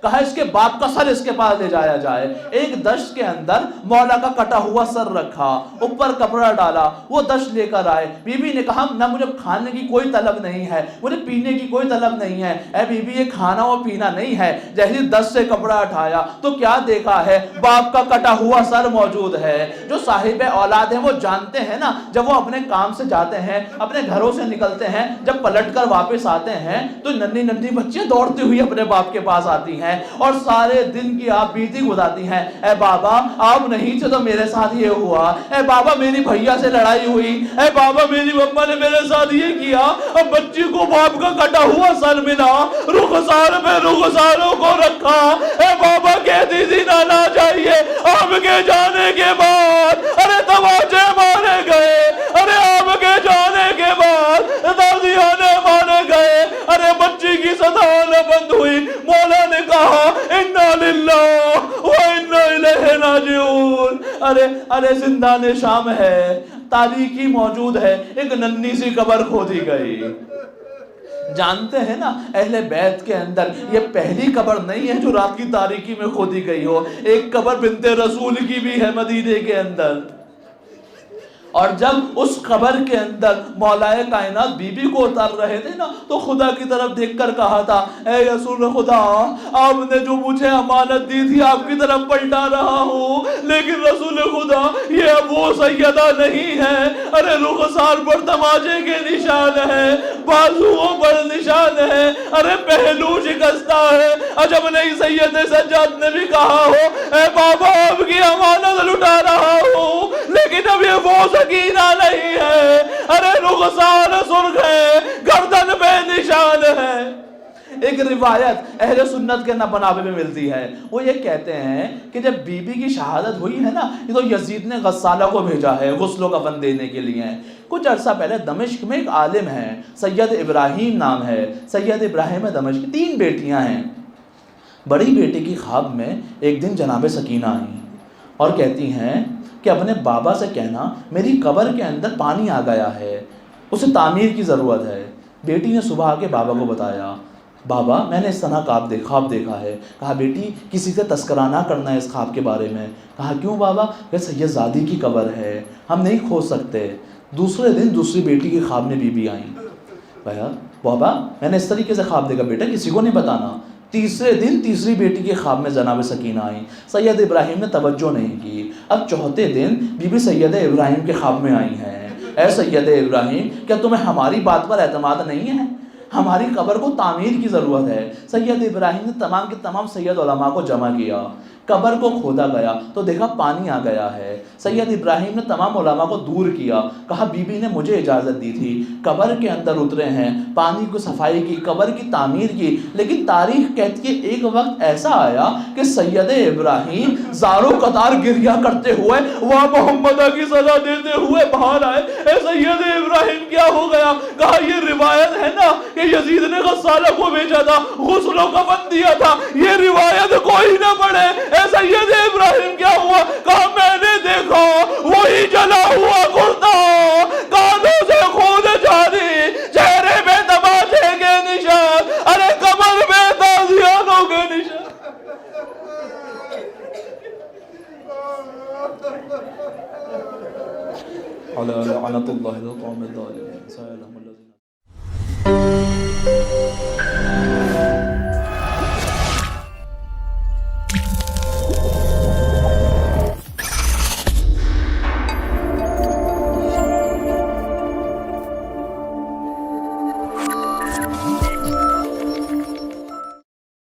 کہا اس کے باپ کا سر اس کے پاس لے جایا جائے۔ ایک دشت کے اندر مولا کا کٹا ہوا سر رکھا، اوپر کپڑا ڈالا، وہ دشت لے کر آئے۔ بی بی نے کہا نہ مجھے کھانے کی کوئی طلب نہیں ہے، مجھے پینے کی کوئی طلب نہیں ہے۔ اے بی بی یہ کھانا اور پینا نہیں ہے۔ جیسے دشت سے کپڑا اٹھایا تو کیا دیکھا ہے؟ باپ کا کٹا ہوا سر موجود ہے۔ جو صاحب اولاد ہیں وہ جانتے ہیں نا، جب وہ اپنے کام سے جاتے ہیں، اپنے گھروں سے نکلتے ہیں، جب پلٹ کر واپس آتے ہیں تو ننھی ننھی بچیاں دوڑتی ہوئی اپنے باپ کے پاس آتی ہیں اور سارے دن کی آپ بیتی گزارتی ہیں۔ اے بابا آپ نہیں تھے تو میرے ساتھ یہ ہوا، اے بابا میری بھیا سے لڑائی ہوئی، اے بابا میری مما نے میرے ساتھ یہ کیا۔ اب بچی کو باپ کا کٹا ہوا سر ملا، رخسار میں رخساروں کو رکھا۔ اے بابا کہتی تھی نانا چاہیے، آپ کے جانے کے بعد ارے تماچے مارے گئے، ارے آپ کے جانے کے بعد تازیانے مارے گئے، ارے بچی کی صدایں بند ہوئی۔ مولا نے کہا انا للہ و انا الیہ راجعون۔ ارے زندان شام ہے، تاریکی موجود ہے، ایک ننھی سی قبر کھودی گئی۔ جانتے ہیں نا اہل بیت کے اندر یہ پہلی قبر نہیں ہے جو رات کی تاریکی میں کھودی گئی ہو، ایک قبر بنت رسول کی بھی ہے مدینے کے اندر۔ اور جب اس قبر کے اندر مولا کائنات بی بی کو اتار رہے تھے نا تو خدا کی طرف دیکھ کر کہا تھا اے رسول خدا، آپ نے جو مجھے امانت دی تھی آپ کی طرف پلٹا رہا ہوں، لیکن رسول خدا یہ اب وہ سیدہ نہیں ہے۔ ارے رخسار پر تماچے کے نشان ہے، بازوؤں پر نشان ہے، ارے پہلو شکستہ ہے۔ عجب نہیں سید سجاد نے بھی کہا ہو اے بابا آپ کی امانت لٹا رہا ہوں، لیکن اب یہ وہ سکینہ نہیں ہے، ارے رخسار سرخ ہے، گردن پہ نشان ہے۔ ایک روایت اہل سنت کے نبنابے میں ملتی ہے، وہ یہ کہتے ہیں کہ جب بی بی کی شہادت ہوئی ہے نا تو یزید نے غسالہ کو بھیجا ہے غسل و کفن دینے کے لیے۔ کچھ عرصہ پہلے دمشق میں ایک عالم ہے، سید ابراہیم نام ہے، سید ابراہیم دمشق، 3 بیٹیاں ہیں۔ بڑی بیٹی کی خواب میں ایک دن جناب سکینہ آئیں اور کہتی ہیں کہ اپنے بابا سے کہنا میری قبر کے اندر پانی آ گیا ہے، اسے تعمیر کی ضرورت ہے۔ بیٹی نے صبح آ کے بابا کو بتایا، بابا میں نے اس طرح خواب دیکھا ہے. کہا بیٹی کسی سے تذکرہ نہ کرنا ہے اس خواب کے بارے میں. کہا کیوں بابا؟ کہ سید زادی کی قبر ہے، ہم نہیں کھود سکتے. دوسرے دن دوسری بیٹی کے خواب میں بی بی آئیں. کہا بابا میں نے اس طریقے سے خواب دیکھا، بیٹا کسی کو نہیں بتانا. تیسرے دن تیسری بیٹی کے خواب میں جناب سکینہ آئیں. سید ابراہیم نے توجہ نہیں کی. اب چوتھے دن بی بی سید ابراہیم کے خواب میں آئی ہیں. اے سید ابراہیم کیا تمہیں ہماری بات پر اعتماد نہیں ہے؟ ہماری قبر کو تعمیر کی ضرورت ہے. سید ابراہیم نے تمام کے تمام سید علماء کو جمع کیا. قبر کو کھودا گیا تو دیکھا پانی آ گیا ہے. سید ابراہیم نے تمام علماء کو دور کیا. کہا بی بی نے مجھے اجازت دی تھی، قبر کے اندر اترے ہیں، پانی کو صفائی کی، قبر کی تعمیر کی. لیکن تاریخ کہتی ہے ایک وقت ایسا آیا کہ سید ابراہیم زارو قطار گریہ کرتے ہوئے وہ محمدہ کی سزا دیتے ہوئے باہر آئے. اے سید ابراہیم کیا ہو گیا؟ کہا یہ روایت ہے نا کہ یزید نے غسالہ کو بھیجا تھا، غسل و کفن دیا تھا، یہ روایت کوئی نہ پڑھے. اے سید ابراہیم کیا ہوا؟ کہا میں نے دیکھا وہی جلا ہوا کرتا، کانوں سے خون جاری، چہرے میں تماچے کے نشان، ارے کمر میں تازیانوں کے نشان. لعنت اللہ القوم الظالمین.